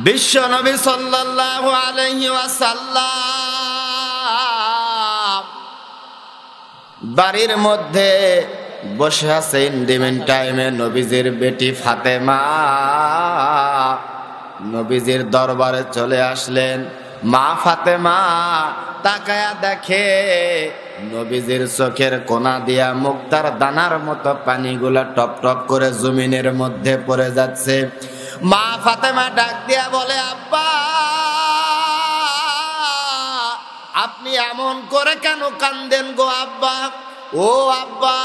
বিশ্ব নবী সাল্লাল্লাহু আলাইহি ওয়াসাল্লাম বাড়ির মধ্যে বসে আছে ইন্ডিমেন্ট টাইমে। নবীজির বেটি ফাতেমা নবীজির দরবারে চলে আসলেন। মা ফাতেমা তাকায়া দেখে নবীজির চোখের কোনা দিয়া মুক্তার দানার মতো পানিগুলা টপ টপ করে জমিনের মধ্যে পড়ে যাচ্ছে। মা ফাতেমা ডাক দিয়া বলে, আব্বা আপনি এমন করে কেন কান্দেন গো আব্বা? ও আব্বা,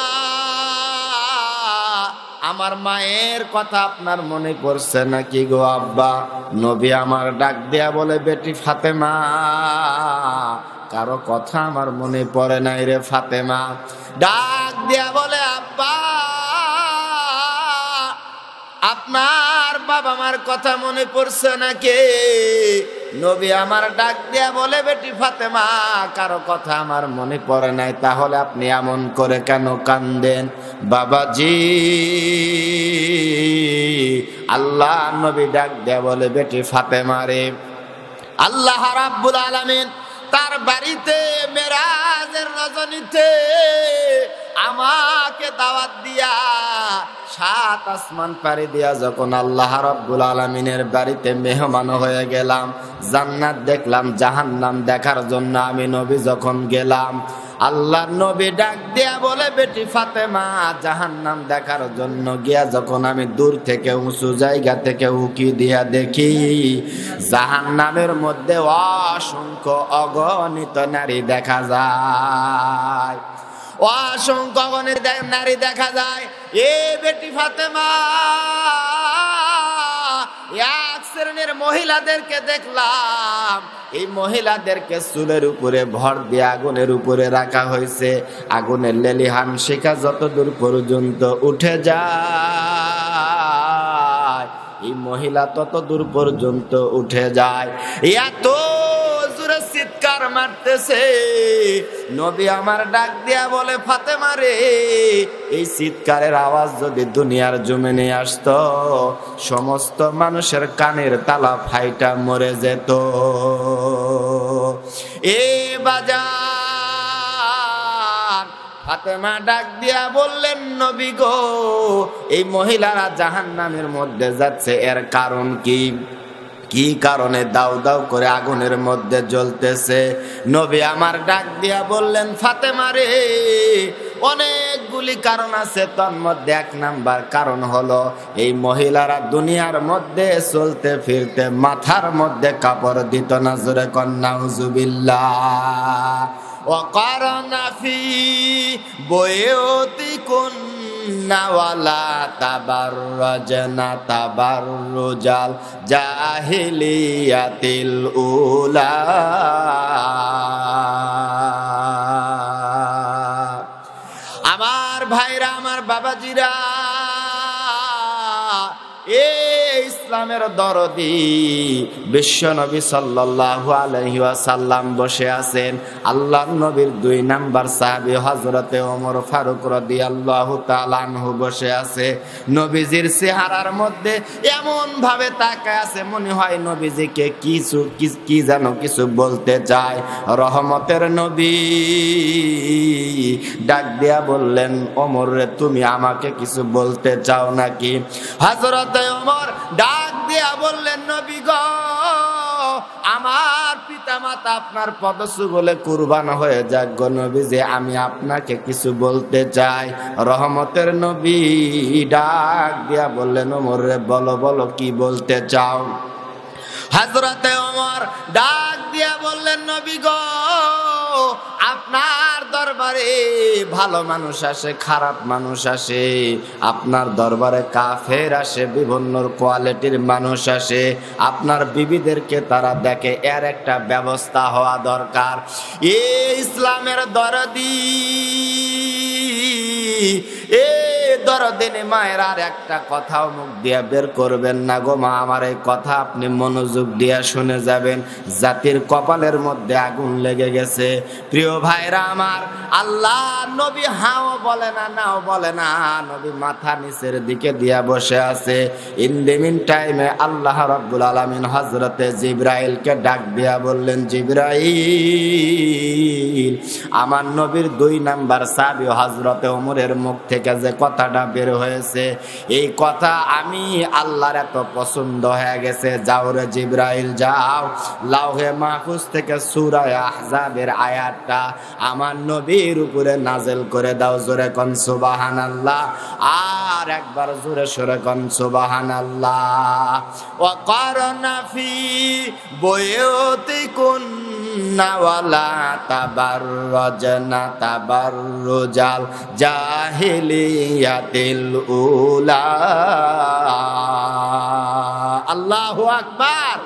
আমার মায়ের কথা আপনার মনে পড়ছে নাকি গো আব্বা? নবী আমার ডাক দিয়া বলে, বেটি ফাতেমা কারো কথা আমার মনে পড়ে নাই রে ফাতেমা। ডাক দিয়া বলে, আব্বা আপনার বাবা মার কথা মনে পড়ছে নাকি? নবী আমার ডাক দিয়া বলে, বেটি ফাতেমা কারো কথা আমার মনে পড়ে নাই, তাহলে আপনি এমন করে কেন কান্দেন? বাবাজি আল্লাহ নবী ডাক দিয়া বলে, বেটি ফাতেমা রে, আল্লাহ রাব্বুল আলামিন তার বাড়িতে মেরাজের রজনীতে আমাকে দাওয়াত দিয়া 7 আসমান পাড়ি দিয়া যখন আল্লাহ রাব্বুল আলামিনের বাড়িতে মেহমান হয়ে গেলাম, জান্নাত দেখলাম, জাহান্নাম দেখার জন্য আমি নবী যখন গেলাম, আল্লাহ নবী ডাক দিয়া বলে, বেটি ফাতেমা জাহান্নাম দেখার জন্য গিয়া যখন আমি দূর থেকে উঁচু জায়গা থেকে উকি দিয়া দেখি, জাহান্নামের মধ্যে অসংখ্য অগণিত নারী দেখা যায়, অসংখ্য অগণিত নারী দেখা যায়। এ বেটি ফাতেমা এক শ্রেণীর মহিলাদেরকে দেখলাম, এই মহিলাদেরকে চুলের উপরে ভর দিয়ে আগুনের উপরে রাখা হয়েছে। আগুনের লেলিহান শিখা যত দূর পর্যন্ত উঠে যায়, এই মহিলা তত দূর পর্যন্ত উঠে যায়। এত জোরে চিৎকার মারতেছে। নবী আমার ডাক দিয়া বলে, ফাতেমা রে, এই চিৎকারের আওয়াজ যদি দুনিয়ার জমিনে আসতো, সমস্ত মানুষের কানের তালা ফাইটা মরে যেত। এ বাজার ফাতেমা ডাক দিয়া বললেন, নবী গো, এই মহিলারা জাহান্নামের মধ্যে যাচ্ছে, এর কারণ কি? কি কারণে দাউ দাউ করে আগুনের মধ্যে জ্বলতেছে? নবী আমার ডাক দিয়া বললেন, ফাতেমা রে, অনেকগুলি কারণ আছে, তার মধ্যে 1 নাম্বার কারণ হলো এই মহিলারা দুনিয়ার মধ্যে চলতে ফিরতে মাথার মধ্যে কাপড় দিত না। জোরে কন্যা উযুবিল্লাহ। ওয়াকারনা ফি বুয়ুতিকুন্না ওয়ালা তাবাররাজনা তাবাররুজাল জাহিলিয়াতিল উলা। আমার ভাইরা, আমার বাবাজিরা, এ ইসলামের দরদি বিশ্ব নবী সাল্লাল্লাহু আলাইহি ওয়াসাল্লাম বসে আছেন। আল্লাহর নবীর 2 নাম্বার সাহাবী হযরতে ওমর ফারুক রাদিয়াল্লাহু তাআলা আনহু বসে আছে। নবীজির চেহারার মধ্যে এমন ভাবে তাকায় আছে, মনে হয় নবীজিকে কি যেন কিছু বলতে চায়। রহমতের নবী ডাক দিয়া বললেন, ওমর রে, তুমি আমাকে কিছু বলতে চাও নাকি? হযরতে ওমর ডাক দিয়া বললেন, নবী গো, আমার পিতামাতা আপনার পদযুগলে কুরবান হয়ে যাক গো নবী, যে আমি আপনাকে কিছু বলতে চাই। রহমতের নবী ডাক দিয়া বললেন, ওমর রে, বলো বলো, কি বলতে চাও? হযরতে ওমর ডাক দিয়া বললেন, নবী গো, আপনার দরবারে ভালো মানুষ আসে, খারাপ মানুষ আসে, আপনার দরবারে কাফের আসে, বিভিন্ন কোয়ালিটির মানুষ আসে। আপনার বিবিদেরকে তারা দেখে, এর একটা ব্যবস্থা হওয়া দরকার। এই ইসলামের দরদি, এ দরদিনী মায়ের আর একটা কথাও মুখ দিয়ে বের করবেন না গো মা আমার, এই কথা আপনি মনোযোগ দিয়ে শুনে যাবেন। জাতির কপালের মধ্যে আগুন লেগে গেছে। প্রিয় ভাইরা আমার, আল্লাহ নবী হাও বলে না নাও বলে না, নবী মাথা নিচের দিকে দিয়া বসে আছে। ইন দ্য মিন টাইমে আল্লাহ রাব্বুল আলামিন হযরতে জিবরাইলকে ডাক দিয়া বললেন, জিবরাইল, আমার নবীর 2 নাম্বার সাহাবী হযরতে ওমরের মুখ থেকে যে কথাটা বের হয়েছে, এই কথা আমি আল্লাহর এত পছন্দ হয়ে গেছে। যাও রে জিবরাইল যাও, লাউহে মাহফুজ থেকে সূরা আহজাবের আয়াতটা আমার নবীর উপরে নাযিল করে দাও। জোরে কোন সুবহানাল্লাহ, আর একবার জোরে সরে কোন সুবহানাল্লাহ। ওয়া কারনা ফি বুয়ুতিকুন্না ওয়ালা তাবাররাজনা তাবাররুজাল জাহিলিয়াতিল উলা। আল্লাহু আকবার।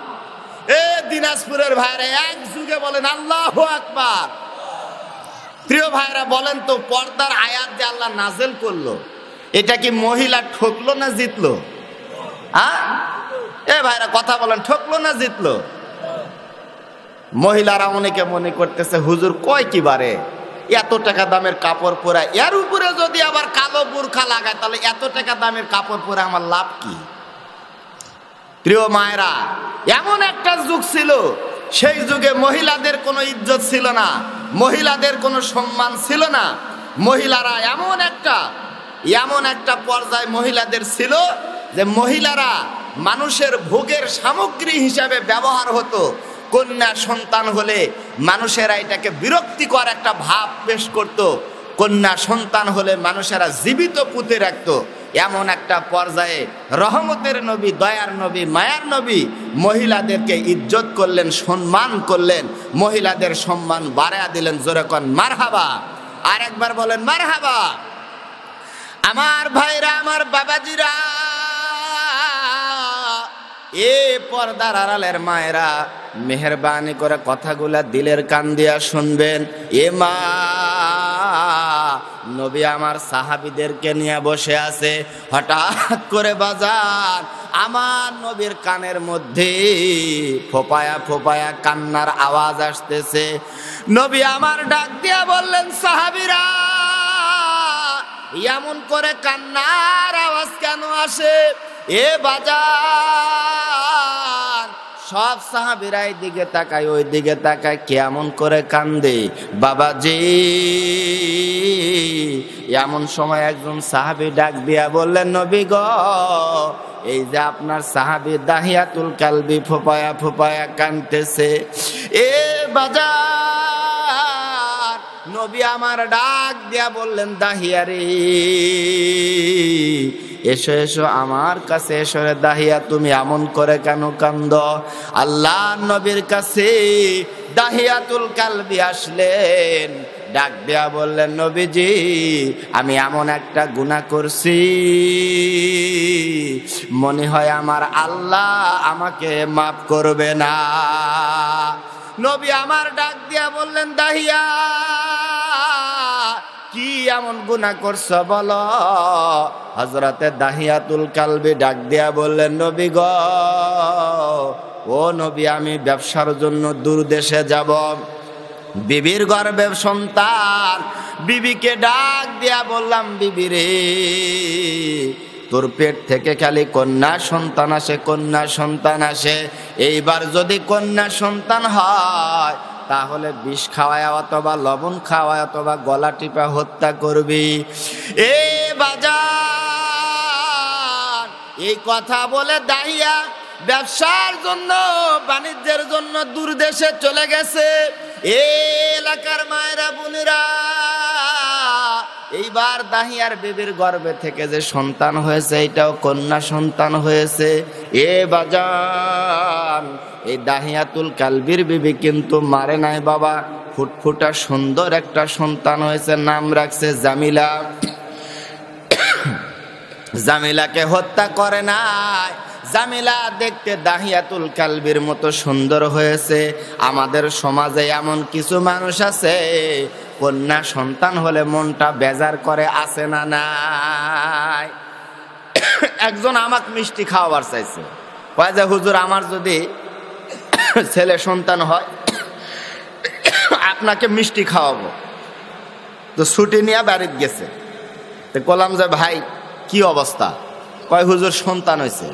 এ দিনাজপুরের ভাইরা এক যুগে বলেন আল্লাহু আকবার। প্রিয় ভাইরা বলেন তো, পর্দার আয়াত যে আল্লাহ নাযিল করলো, এটা কি মহিলা ঠকলো না জিতলো? এ ভাইরা কথা বলেন, ঠকলো না জিতলো? মহিলারা অনেকে মনে করতেছে হুজুর কয় কি বারে, এত টাকা দামের কাপড় পরা, এর উপরে যদি আবার কালো বুরখা লাগায় তাহলে এত টাকা দামের কাপড় পরে আমার লাভ কি? প্রিয় মায়েরা, এমন একটা যুগ ছিল, সেই যুগে মহিলাদের কোনো ইজ্জত ছিল না, মহিলাদের কোনো সম্মান ছিল না। মহিলারা এমন একটা পর্যায়ে মহিলাদের ছিল যে মহিলারা মানুষের ভোগের সামগ্রী হিসাবে ব্যবহার হতো। কন্যা সন্তান হলে মানুষেরা এটাকে বিরক্তিকর একটা ভাব পেশ করত। কন্যা সন্তান হলে মানুষেরা জীবিত পুঁতে রাখত। এমন একটা পর্যায়ে রহমতের নবী, দয়ার নবী, মায়ার নবী মহিলাদেরকে ইজ্জত করলেন, সম্মান করলেন, মহিলাদের সম্মান বাড়ায়া দিলেন। জোরে কোন মারহাবা। আর একবার বলেন মারহাবা। আমার ভাইরা, আমার বাবাজিরা, এ পর্দার আড়ালের মায়েরা, মেহেরবানি করে কথাগুলা দিলের কান দিয়া শুনবেন। এ মা, নবী আমার সাহাবীদেরকে নিয়ে বসে আছে, হঠাৎ করে বাজার আমার নবীর কানের মধ্যে ফোপায়া ফোপায়া কান্নার আওয়াজ আসতেছে। নবী আমার ডাক দিয়া বললেন, সাহাবীরা, এমন করে কান্নার আওয়াজ কেন আসে? এ বাজার, সব সাহাবীরা এই দিকে তাকায়, ওই দিকে তাকায়, কেমন করে কান্দে বাবাজি। এমন সময় একজন সাহাবী ডাক দিয়া বললেন, নবী গো, এই যে আপনার সাহাবী দাহিয়াতুল কালবি ফোপায়া ফোপায়া কাঁদতেছে। এ বাজার, নবী আমার ডাক দিয়া বললেন, দাহিয়ারে এসো এসো, আমার কাছে এসো রে দাহিয়া, তুমি এমন করে কেন কান্দ? আল্লাহ নবীর কাছে দাহিয়াতুল কালবি আসলেন, ডাক দেয়া বললেন, নবীজি, আমি এমন একটা গুনাহ করছি, মনে হয় আমার আল্লাহ আমাকে মাফ করবে না। নবী আমার ডাক দিয়া বললেন, দাহিয়া, কি এমন গুনাহ করছো বলো? হযরতে দাহিয়াতুল কালবি ডাক দিয়া বললেন, নবী গো, ও নবী, আমি ব্যবসার জন্য দূর দেশে যাব, বিবির গর্ভে সন্তান। বিবিকে ডাক দিয়া বললাম, বিবি রে, তোর পেট থেকে খালি কন্যা সন্তান আসে, কন্যা সন্তান আসে। এইবার যদি কন্যা সন্তান হয় তাহলে বিষ খাওয়ায় অথবা লবণ খাওয়ায় অথবা গলা টিপা হত্যা করবি। এ বাজার, এই কথা বলে দাহিয়া ব্যবসার জন্য, বাণিজ্যের জন্য দূর দেশে চলে গেছে। এই এলাকার মায়েরা, বোনেরা, এইবার দাহিয়ার বিবির গর্ভে থেকে যে সন্তান হয়েছে, এটাও কন্যা সন্তান হয়েছে। এ বাজান, এই দাহিয়াতুল কালবির বিবি কিন্তু মারে নাই বাবা, ফুটফুটা সুন্দর একটা সন্তান হয়েছে, নাম রাখছে জামিলা। জামিলাকে হত্যা করে নাই, জামিলা দেখতে দাহিয়াতুল কালবির মতো সুন্দর হয়েছে। আমাদের সমাজে এমন কিছু মানুষ আছে কন্যা সন্তান হলে মনটা বেজার করে, আছে না নাই? একজন আমাকে মিষ্টি খাওয়াবার চাইছে, কয় যে হুজুর আমার যদি ছেলে সন্তান হয় আপনাকে মিষ্টি খাওয়াবো। তো ছুটি নিয়ে বাড়িতে গেছে। তো বললাম যে ভাই কি অবস্থা? কয় হুজুর সন্তান হয়েছে।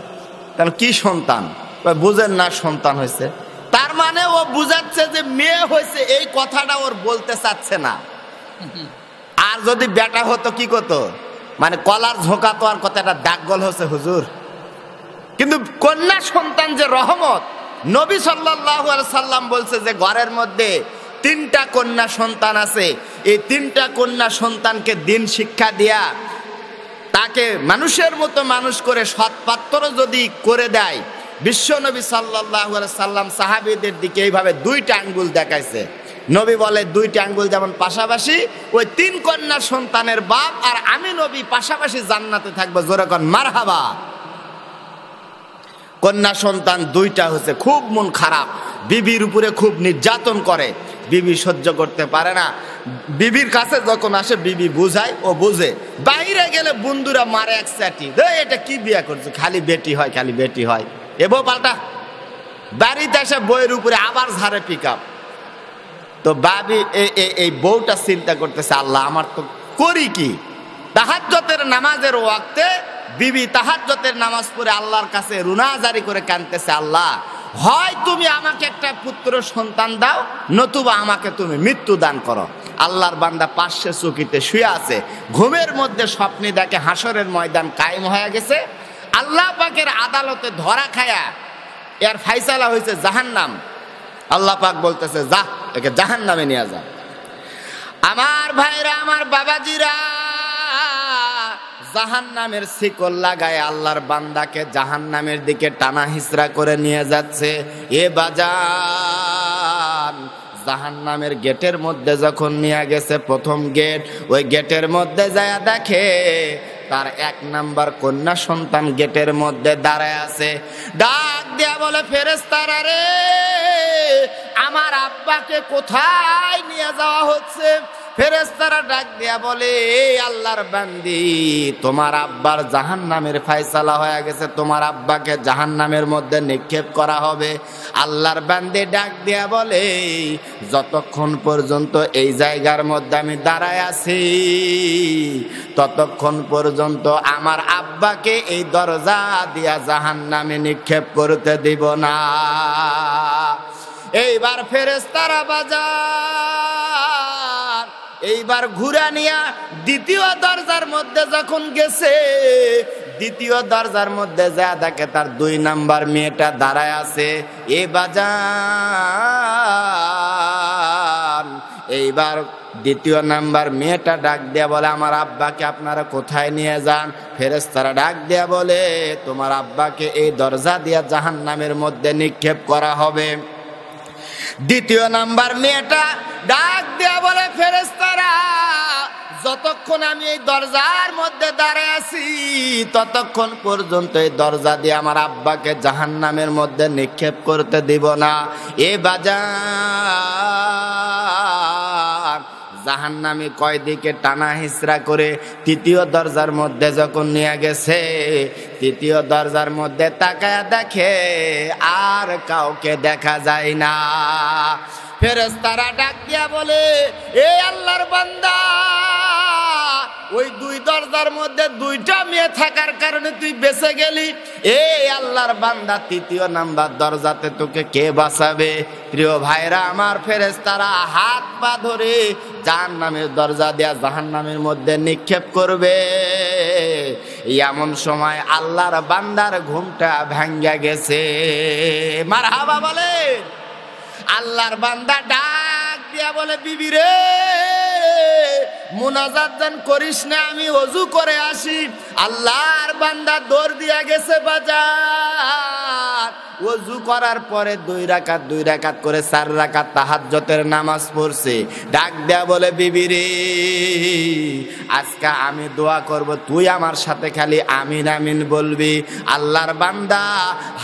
কারণ কি সন্তান? কয় বুঝেন না সন্তান হয়েছে। তার মানে ও বুঝাচ্ছে যে মেয়ে হয়েছে, এই কথাটা ওর বলতে চাচ্ছে না। আর যদি বেটা হতো কি করতো, মানে কলার ঝোঁকা তো আর কথাটা দাগগোল হচ্ছে হুজুর। কিন্তু কন্যা সন্তান যে রহমত, নবী সাল্লাল্লাহু আলাইহি সাল্লাম বলছে যে ঘরের মধ্যে 3টা কন্যা সন্তান আছে, এই 3টা কন্যা সন্তানকে দিন শিক্ষা দিয়া তাকে মানুষের মতো মানুষ করে সৎপাত্র যদি করে দেয়, বিশ্ব নবী সাল্লাল্লাহু আলাইহি সাল্লাম সাহাবীদের দিকে এইভাবে 2টা আঙ্গুল দেখাইছে। নবী বলে 2টা আঙ্গুল যেমন পাশাপাশি, ওই 3 কন্যা সন্তানের বাপ আর আমি নবী পাশাপাশি জান্নাতে থাকবো। জোরে কোন মারহাবা। কন্যা সন্তান 2টা হচ্ছে, খুব মন খারাপ, বিবির উপরে খুব নির্যাতন করে, বিবি সহ্য করতে পারে না। বিবির কাছে যখন আসে বিবি বুঝায়, ও বুঝে। বাইরে গেলে বন্ধুরা মারে এক চাটি, এটা কি বিয়ে করছে, খালি বেটি হয়, খালি বেটি হয়। এবো পাল্টা বাড়িতে এসে বইয়ের উপরে আবার ঝাড়ে পিক আপ। তো বাবি এই বউটা চিন্তা করতেছে, আল্লাহ আমার তো করি কি? তাহাজ্জুদের নামাজের ওয়াক্তে বিবি তাহাজ্জুদের নামাজ পড়ে আল্লাহর কাছে রুনাজারি করে কাঁদতেছে, আল্লাহ হয় তুমি আমাকে একটা পুত্র সন্তান দাও, নতুবা আমাকে তুমি মৃত্যু দান করো। আল্লাহর বান্দা পাশে চকিতে শুয়ে আছে, ঘুমের মধ্যে স্বপ্নে দেখে হাসরের ময়দান কায়েম হয়ে গেছে, আল্লাহ পাকের আদালতে ধরা খায়া এর ফাইসালা হয়েছে জাহান্নাম। আল্লাহ পাক বলতেছে যা, একে জাহান্নামে নিয়ে যা। আমার ভাইরা, আমার বাবাজিরা, জাহান্নামের শিকল লাগায় আল্লাহর বান্দাকে জাহান্নামের দিকে টানা হিচড়া করে নিয়ে যাচ্ছে। এ বাজান, জাহান্নামের গেটের মধ্যে যখন নিয়ে গেছে, প্রথম গেট, ওই গেটের মধ্যে যায় দেখে তার 1 নাম্বার কন্যা সন্তান গেটের মধ্যে দাঁড়ায় আছে। ডাক দিয়া বলে, ফেরেশতারা রে, আমার আব্বাকে কোথায় নিয়ে যাওয়া হচ্ছে? ফেরেশতারা ডাক দিয়া বলে, এই আল্লাহর বান্দি, তোমার আব্বার জাহান্নামের ফয়সালা হয়ে গেছে, তোমার আব্বাকে জাহান্নামের মধ্যে নিক্ষেপ করা হবে। আল্লাহর বান্দি ডাক দিয়া বলে, যতক্ষণ পর্যন্ত এই জায়গার মধ্যে আমি দাঁড়ায় আছি, ততক্ষণ পর্যন্ত আমার আব্বাকে এই দরজা দিয়া জাহান্নামে নিক্ষেপ করতে দিব না। এইবার ফেরেশতারা বাজার, এইবার ঘুরা নিয়া দ্বিতীয় দরজার মধ্যে যখন গেছে, দ্বিতীয় দরজার মধ্যে যা দেখে তার 2 নাম্বার মেয়েটা দাঁড়ায় আছে। এ বাজার, এইবার দ্বিতীয় নাম্বার মেয়েটা ডাক দিয়া বলে, আমার আব্বাকে আপনারা কোথায় নিয়ে যান? ফেরেশতারা ডাক দিয়া বলে, তোমার আব্বাকে এই দরজা দিয়া জাহান্নামের মধ্যে নিক্ষেপ করা হবে। দ্বিতীয় নাম্বার মেয়েটা ডাক দিয়া বলে, ফেরেশতারা, যতক্ষণ আমি এই দরজার মধ্যে দাঁড়ায় আছি, ততক্ষণ পর্যন্ত এই দরজা দিয়ে আমার আব্বাকে জাহান্নামের মধ্যে নিক্ষেপ করতে দিব না। এ বাজার, জাহান্নামী কয়দিকে টানা হিচড়া করে তৃতীয় দরজার মধ্যে যখন নিয়ে গেছে, তৃতীয় দরজার মধ্যে তাকায়া দেখে আর কাউকে দেখা যায় না। ফেরেশতারা ডাক দিয়া বলে, এ আল্লাহর বান্দা, ওই 2 দরজার মধ্যে 2টা মেয়ে থাকার কারণে তুই বেঁচে গেলি। এই আল্লাহর বান্দা, তৃতীয় নাম্বার দরজাতে তোকে কে বাঁচাবে? প্রিয় ভাইরা আমার, ফেরেশতারা হাত পা ধরে জাহান্নামের দরজা দিয়া জাহান্নামের মধ্যে নিক্ষেপ করবে। এমন সময় আল্লাহর বান্দার ঘুমটা ভাঙ্গা গেছে। মারহাবা বলে। আল্লাহর বান্দা ডাক দিয়া বলে, বিবি রে, মুনাজাত জান করিস না, আমি ওযু করে আসি। আল্লাহর বান্দা দৌড় দিয়া গেছে বাজার। ওযু করার পরে 2 রাকাত করে 4 রাকাত তাহাজ্জুদের নামাজ পড়ছে। ডাক দেয়া বলে, বিবি রে, আজকে আমি দোয়া করব, তুই আমার সাথে খালি আমিন আমিন বলবি। আল্লাহর বান্দা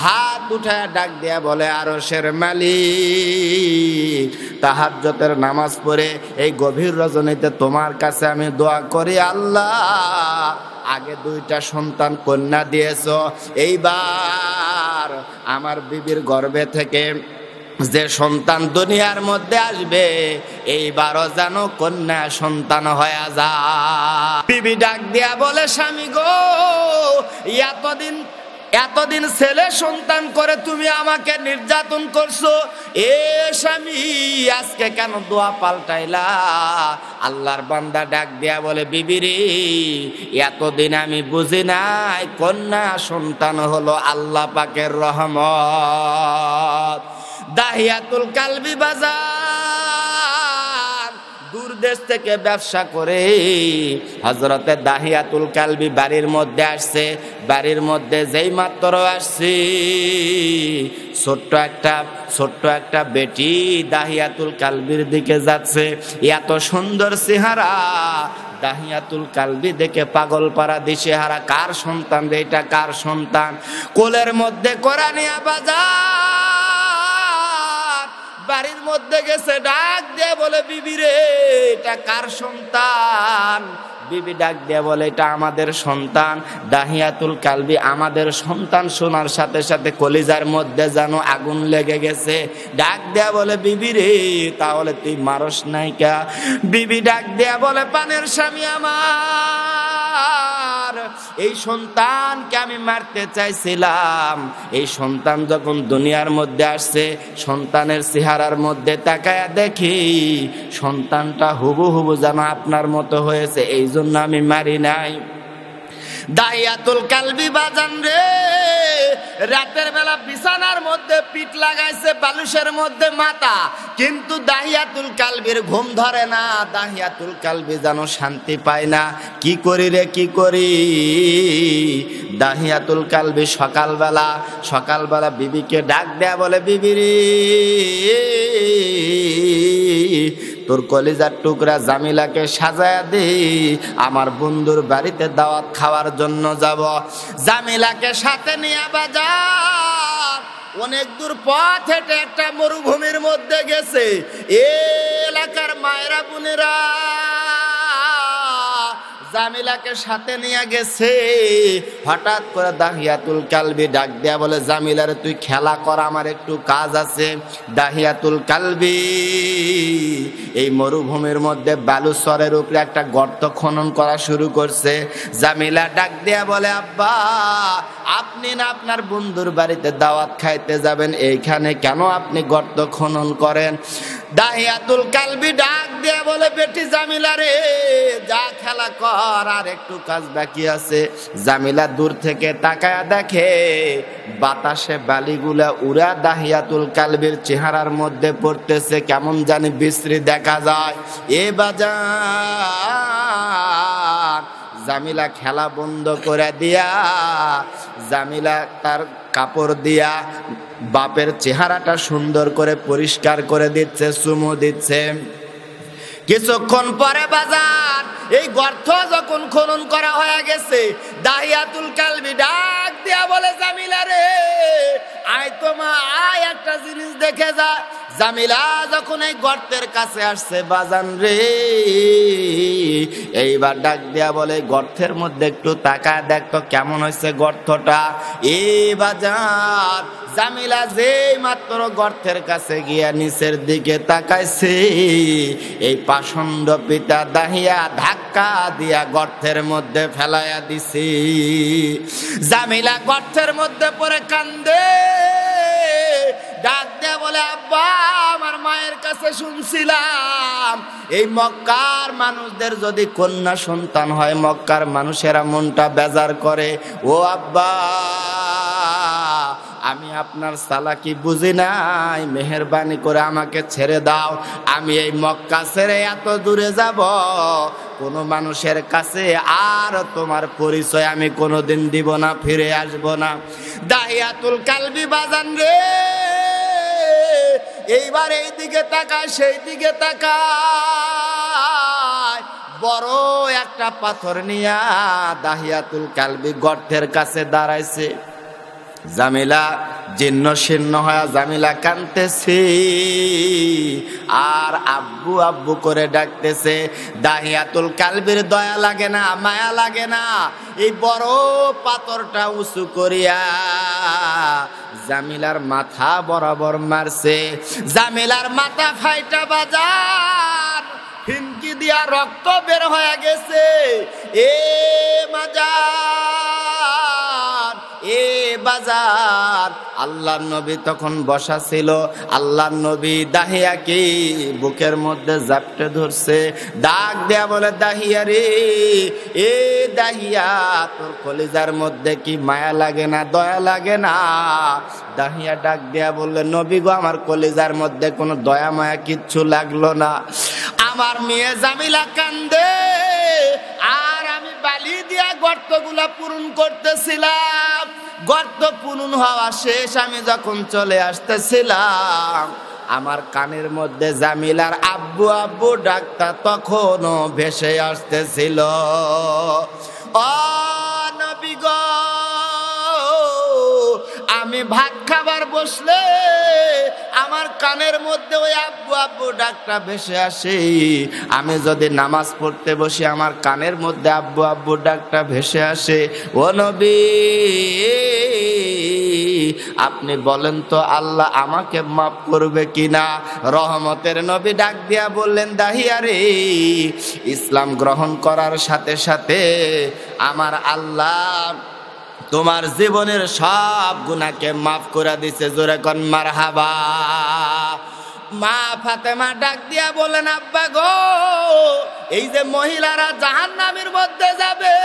হাত উঠায় ডাক দেয়া বলে, আরশের মালিক, তাহাজ্জুদের নামাজ পড়ে এই গভীর রজনীতে তোমার কাছে আমি দোয়া করি, আল্লাহ আগে 2টা সন্তান কন্যা দিয়েছো, এইবার আমার বিবির গর্ভে থেকে যে সন্তান দুনিয়ার মধ্যে আসবে এইবারও যেন কন্যা সন্তান হয়ে যায়। বিবি ডাক দিয়া বলে, স্বামী গো, এতদিন ছেলে সন্তান করে তুমি আমাকে নির্যাতন করছো, এ স্বামী আজকে কেন দোয়া পাল্টাইলা? আল্লাহর বান্দা ডাক দিয়া বলে, বিবি রে, এতদিন আমি বুঝি নাই কন্যা সন্তান হলো আল্লাহ পাকের রহমত। দাহিয়াতুল কালবি বাজার দূর দেশ থেকে ব্যবসা করে হযরতে দাহিয়াতুল কালবি বাড়ির মধ্যে আসছে। বাড়ির মধ্যে যেই মাত্র আসছে, ছোট্ট একটা বেটি দাহিয়াতুল কালবির দিকে যাচ্ছে। এত সুন্দর চেহারা, দাহিয়াতুল কালবি দেখে পাগল পারা দিশেহারা। কার সন্তান রে এটা, কার সন্তান? কোলের মধ্যে কোরআন নিয়া বাজার বাড়ির মধ্যে গেছে, ডাক দিয়ে বলে, বিবি রে, এটা কার সন্তান? বিবি ডাক দিয়ে বলে, এটা আমাদের সন্তান। দাহিয়াতুল কালবি আমাদের সন্তান শোনার সাথে সাথে কলিজার মধ্যে যেন আগুন লেগে গেছে। ডাক দেয়া বলে, বিবি রে, তাহলে তুই মারস নাই কা? বিবি ডাক দেয়া বলে, পানের স্বামী আমার, এই সন্তানকে আমি মারতে চাইছিলাম। এই সন্তান যখন দুনিয়ার মধ্যে আসছে, সন্তানের চেহারার মধ্যে তাকায়া দেখি সন্তানটা হুবহু যেন আপনার মতো হয়েছে, এই জন্য আমি মারি নাই। দাহিয়াতুল কালবি বাজান রে, রাতের বেলা বিছানার মধ্যে পিঠ লাগাইছে, বালিশের মধ্যে মাথা, কিন্তু দাহিয়াতুল কালবির ঘুম ধরে না। দাহিয়াতুল কালবি যেন শান্তি পায় না। কি করি রে, কি করি? দাহিয়াতুল কালবি সকালবেলা বিবিকে ডাক দেয়া বলে, বিবি রে, তোর কলিজার টুকরা জামিলাকে সাজায়া দে, আমার বন্ধুর বাড়িতে দাওয়াত খাওয়ার জন্য যাব। জামিলাকে সাথে নিয়ে বাজার অনেক দূর পথ হেঁটে একটা মরুভূমির মধ্যে গেছে। এলাকার মায়েরা বোনেরা জামিলাকে সাথে নিয়ে গেছে। হঠাৎ করে দাহিয়াতুল কালবি ডাক দেয়া বলে, জামিলারে তুই খেলা কর, আমার একটু কাজ আছে। দাহিয়াতুল কালবি এই মরুভূমির মধ্যে বালুচরের উপরে একটা গর্ত খনন করা শুরু করছে। জামিলা ডাক দেয়া বলে, আব্বা, আপনি না আপনার বন্ধুর বাড়িতে দাওয়াত খাইতে যাবেন, এইখানে কেন আপনি গর্ত খনন করেন? দাহিয়াতুল কালবি ডাক দেয়া বলে, বেটি জামিলা রে, যা খেলা কর, আর একটু কাজ বাকি আছে। জামিলা দূর থেকে তাকায়া দেখে বাতাসে বালিগুলা উড়া দাহিয়াতুল কালবির চেহারার মধ্যে পড়তেছে, কেমন জানি বিশ্রী দেখা যায়। এ বাজার জামিলা খেলা বন্ধ করে দিয়া, জামিলা তার কাপড় দিয়া বাপের চেহারাটা সুন্দর করে পরিষ্কার করে দিচ্ছে, চুমু দিচ্ছে। কিছুক্ষণ পরে বাজার এই গর্ত যখন খনন করা হয়ে গেছে, দাহিয়াতুল কালবি ডাক দিয়া বলে, জামিলা রে, আয় তো মা, আয় একটা জিনিস দেখে যা। জামিলা যখন এই গর্তের কাছে আসছে, বাজান রে, এইবার ডাক দিয়া বলে, গর্তের মধ্যে একটু তাকায় দেখতো কেমন হয়েছে গর্তটা। এই বাজার জামিলা যেই মাত্র গর্তের কাছে গিয়া নিচের দিকে তাকাইছে, এই পাষণ্ড পিতা দাহিয়া ধাক্কা দিয়া গর্তের মধ্যে ফেলাইয়া দিছে। জামিলা গর্তের মধ্যে পড়ে কান্দে, ডাক দেয়া বলে, আব্বা, আমার মায়ের কাছে শুনছিলাম এই মক্কার মানুষদের যদি কন্যা সন্তান হয়, মক্কার মানুষেরা মনটা বেজার করে। ও আব্বা, আমি আপনার চালাকি বুঝি নাই, মেহেরবানি করে আমাকে ছেড়ে দাও। আমি এই মক্কা ছেড়ে এত দূরে যাব, কোনো মানুষের কাছে আর তোমার পরিচয় আমি কোনোদিন দিব না, ফিরে আসব না। দাহিয়াতুল কালবি বাজান রে, এইবার এই দিকে তাকায় সেই দিকে তাকায়, বড় একটা পাথর নিয়া দাহিয়াতুল কালবি গর্তের কাছে দাঁড়াইছে। জামিলা জীর্ণ শীর্ণ হয়ে জামিলা কাঁদতেছে আর আব্বু আব্বু করে ডাকতেছে। দাহিয়াতুল কালবির দয়া লাগে না, মায়া লাগে না, এই বড় পাথরটা উঁচু করিয়া জামিলার মাথা বরাবর মারছে। জামিলার মাথা ফাইটা বাজার, হিমকি দিয়া রক্ত বের হয়ে গেছে। এ মাজার, এ বাজার। আল্লাহর নবী তখন বসা ছিল। আল্লাহর নবী দাহিয়াকে বুকের মধ্যে জাপটে ধরছে, ডাক দেয়া বলে, দাহিয়া রে, এ দাহিয়া, তোর কলিজার মধ্যে কি মায়া লাগে না, দয়া লাগে না? দাহিয়া ডাক দেয়া বললে, নবী গো, আমার কলিজার মধ্যে কোনো দয়া মায়া কিচ্ছু লাগলো না। আমার মেয়ে জামিলা কান্দে আর আমি বালি দিয়া গর্তগুলা পূরণ করতেছিলাম। গর্ত পূরণ হওয়া শেষ, আমি যখন চলে আসতেছিলাম, আমার কানের মধ্যে জামিলার আব্বু আব্বু ডাকটা তখনও ভেসে আসতেছিল। ও নবী গো, আমি ভাত খাবার বসলে আমার কানের মধ্যে ওই আব্বু আব্বু ডাকটা ভেসে আসে। আমি যদি নামাজ পড়তে বসি, আমার কানের মধ্যে আব্বু আব্বু ডাকটা ভেসে আসে। ও নবী, আপনি বলেন তো আল্লাহ আমাকে মাফ করবে কিনা? রহমতের নবী ডাক দিয়া বললেন, দাহিয়া রে, ইসলাম গ্রহণ করার সাথে সাথে আমার আল্লাহ তোমার জীবনের সব গুনাহকে মাফ করে দিছে। জোরে কোন মারহাবা। মা ফাতেমা ডাক দিয়া বলেন, আব্বা গো, এই যে মহিলারা জাহান্নামের মধ্যে যাবে,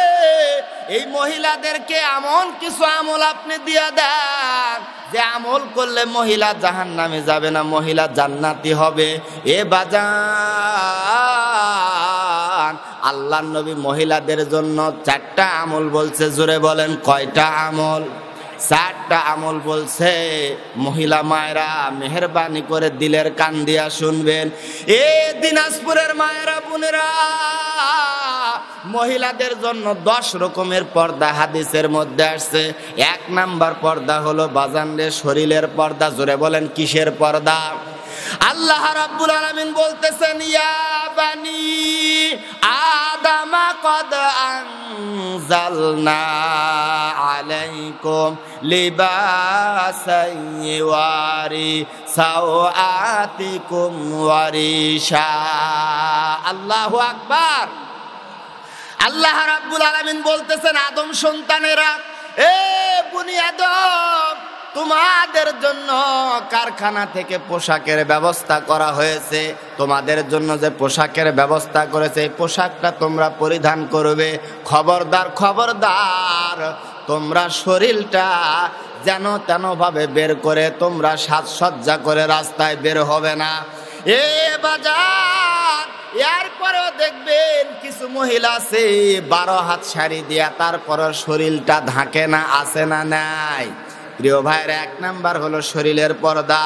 এই মহিলাদেরকে এমন কিছু আমল আপনি দিয়া দেন যে আমল করলে মহিলা জাহান্নামে যাবে না, মহিলা জান্নাতি হবে। এ বাজান, আল্লাহর নবী মহিলাদের জন্য 4টা আমল বলছে। জোরে বলেন, কয়টা আমল? 4টা আমল বলছে। মহিলা মায়েরা মেহেরবানি করে দিলের কান দিয়া শুনবেন। এ দিনাজপুরের মায়েরা বোনেরা, মহিলাদের জন্য 10 রকমের পর্দা হাদিসের মধ্যে আসছে। 1 নাম্বার পর্দা হলো বাজানরে শরীরের পর্দা। জোরে বলেন, কিসের পর্দা? আল্লাহ রাব্বুল আলামিন বলতেছেন, ইয়া বানি আদামা কদ আনজালনা আলাইকুম লিবাসান ইওয়ারি সাওআতিকুম ওয়ারিশা। আল্লাহু আকবার। আল্লাহ রাব্বুল আলামিন বলতেছেন, আদম সন্তানেরা, এ বনি আদম, তোমাদের জন্য কারখানা থেকে পোশাকের ব্যবস্থা করা হয়েছে। তোমাদের জন্য যে পোশাকের ব্যবস্থা করেছে, এই পোশাকটা তোমরা পরিধান করবে। খবরদার খবরদার, তোমরা শরীরটা যেন তেন ভাবে বের করে তোমরা সাজসজ্জা করে রাস্তায় বের হবে না। এ বাজার, এরপরেও দেখবেন কিছু মহিলা আছে 12 হাত শাড়ি দিয়া তারপরে শরীরটা ঢাকে না, আছে না নাই? প্রিয় ভাইরা, 1 নাম্বার হলো শরীরের পর্দা,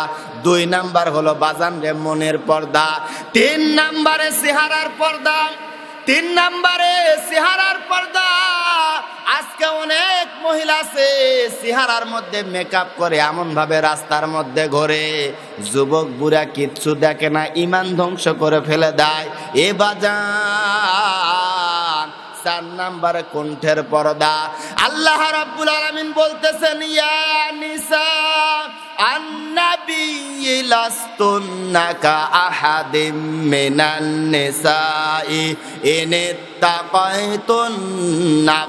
2 নাম্বার হলো বাজান রে মনের পর্দা, 3 নাম্বারে চেহারার পর্দা। 3 নাম্বারে চেহারার পর্দা। আজকে অনেক মহিলা আছে চেহারার মধ্যে মেকআপ করে এমন ভাবে রাস্তার মধ্যে ঘোরে, যুবক বুড়া কিচ্ছু দেখে না, ইমান ধ্বংস করে ফেলে দেয়। এ বাজান, 4 নাম্বারে কণ্ঠের পর্দা। আল্লাহ রাব্বুল আলামিন বলতেছেন, ইয়া নিসা আন-নাবিয়্যি লাস্তুন্না কাআহাদিম মিনান নিসাই ইন ইত্তাকাইতুন্না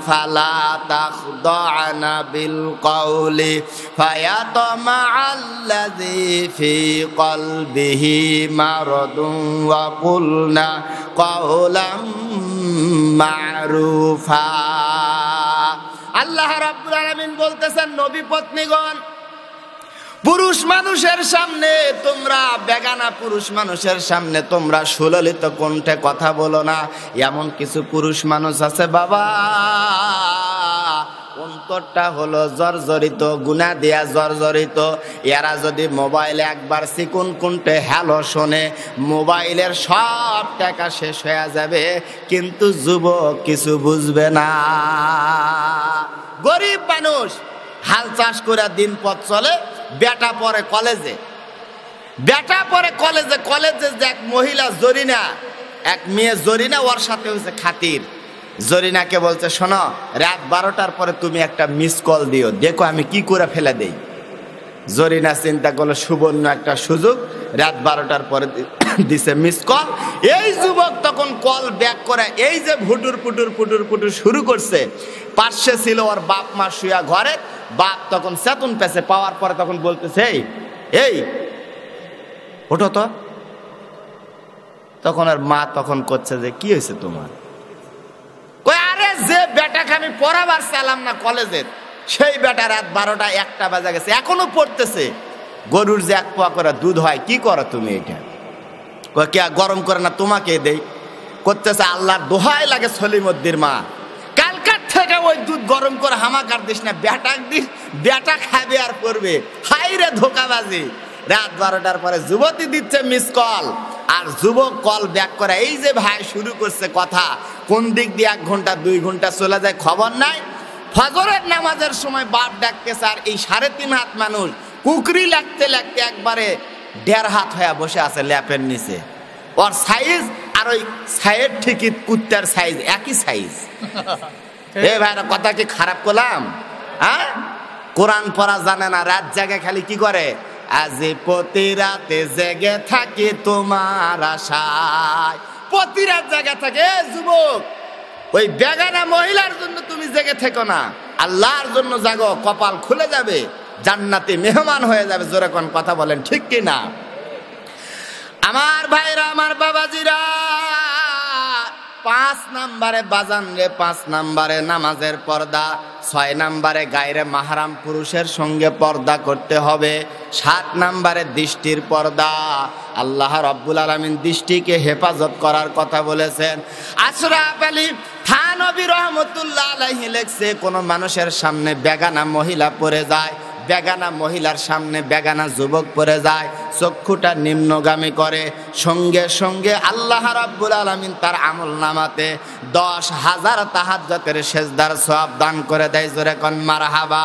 ফালা তাখদা'না বিল কওলি ফায়াতমা'আল্লাযী ফী কলবিহি মারাদুন ওয়া কুলনা কাওলাম মা'রুফা। আল্লাহ রাব্বুল আলামিন বলতেছেন, নবী পত্নীগণ, পুরুষ মানুষের সামনে তোমরা, বেগানা পুরুষ মানুষের সামনে তোমরা সুললিত কণ্ঠে কথা বলো না। এমন কিছু পুরুষ মানুষ আছে বাবা, অন্তরটা হলো জর্জরিত, গুনাহ দিয়া জর্জরিত। এরা যদি মোবাইলে একবার চিকুন কণ্ঠে হ্যালো শোনে, মোবাইলের সব টাকা শেষ হয়ে যাবে, কিন্তু যুবক কিছু বুঝবে না। গরিব মানুষ হাল চাষ করে দিন পথ চলে, বেটা পরে কলেজে, বেটা পরে কলেজে, কলেজে যে এক মহিলা জরিনা, এক মেয়ে জরিনা, ওর সাথে হয়েছে খাতির। জরিনাকে বলছে, শোনো, রাত 12টার পরে তুমি একটা মিস কল দিও, দেখো আমি কি করে ফেলে দেই। জরিনা চিন্তা করলো সুবর্ণ একটা সুযোগ, রাত 12টার পরে দিছে মিস কল। এই যুবক তখন কল ব্যাক করে এই যে ফুটুর ফুটুর ফুটুর ফুটুর শুরু করছে, পাশে ছিল ওর বাপ মা শুয়া ঘরে। বাপ তখন চেতন পেছে, পাওয়ার পরে তখন বলতেছে, এই ওঠো তো। তখন আর মা তখন করছে যে কি হয়েছে তোমার? কই আরে যে বেটাকে আমি পড়াবার চালাম না কলেজের, সেই বেটা রাত 12টা 1টা বাজে গেছে, এখনো পড়তেছে। গরুর যে 1 পোয়া করে দুধ হয়, কি করো তুমি এটা? কই কে গরম করে না তোমাকে দেই? করতেছে আল্লাহর দোহাই লাগে সলিমুদ্দির মা, কালকার থেকে ওই দুধ গরম করে হামাকার দিস না, বেটাক দিস, বেটা খাবে আর পড়বে। হাই রে ধোকাবাজি। রাত 12টার পরে যুবতী দিচ্ছে মিস কল, আর যুবক কল ব্যাক করে এই যে ভাই শুরু করছে কথা, কোন দিক দিয়ে 1 ঘন্টা 2 ঘন্টা চলে যায় খবর নাই। ফজরের নামাজের সময় বাপ ডাকতেছে, আর এই 3.5 হাত মানুষ কুকরি লাগতে লাগতে একবারে 1.5 হাত হয়ে বসে আছে ল্যাপের নিচে। ওর সাইজ আর ওই সাইড ঠিকই কুত্তার সাইজ, একই সাইজ। এ ভাইরা কথা কি খারাপ করলাম? হ্যাঁ, কোরআন পড়া জানে না, রাত জাগে খালি কি করে, আজি প্রতি রাতে জেগে থাকি তোমার আশায়। প্রতি রাত জাগে থাকে। যুবক, ওই বেগানা মহিলার জন্য তুমি জেগে থেকো না, আল্লাহর জন্য জাগো, কপাল খুলে যাবে, জান্নাতে মেহমান হয়ে যাবে। জোরে কোন কথা বলেন, ঠিক কি না? আমার ভাইরা, আমার বাবাজিরা, 5 নম্বরে বাজান রে, 5 নম্বরে নামাজের পর্দা, 6 নম্বরে গায়রে মাহরাম পুরুষের সঙ্গে পর্দা করতে হবে, 7 নম্বরে দৃষ্টির পর্দা। আল্লাহ রাব্বুল আলামিন দৃষ্টিকে হেফাজত করার কথা বলেছেন। আশরাফ আলী থানভী রহমাতুল্লাহ আলাইহি লেখছে, কোন মানুষের সামনে বেগানা মহিলা পড়ে যায়, বেগানা মহিলার সামনে বেগানা যুবক পড়ে যায়, চক্ষুটা নিম্নগামী করে, সঙ্গে সঙ্গে আল্লাহ রাব্বুল আলামিন তার আমল নামাতে 10,000 তাহাজ্জুদের সেজদার সওয়াব দান করে দেয়। জোরে কোন মারহাবা।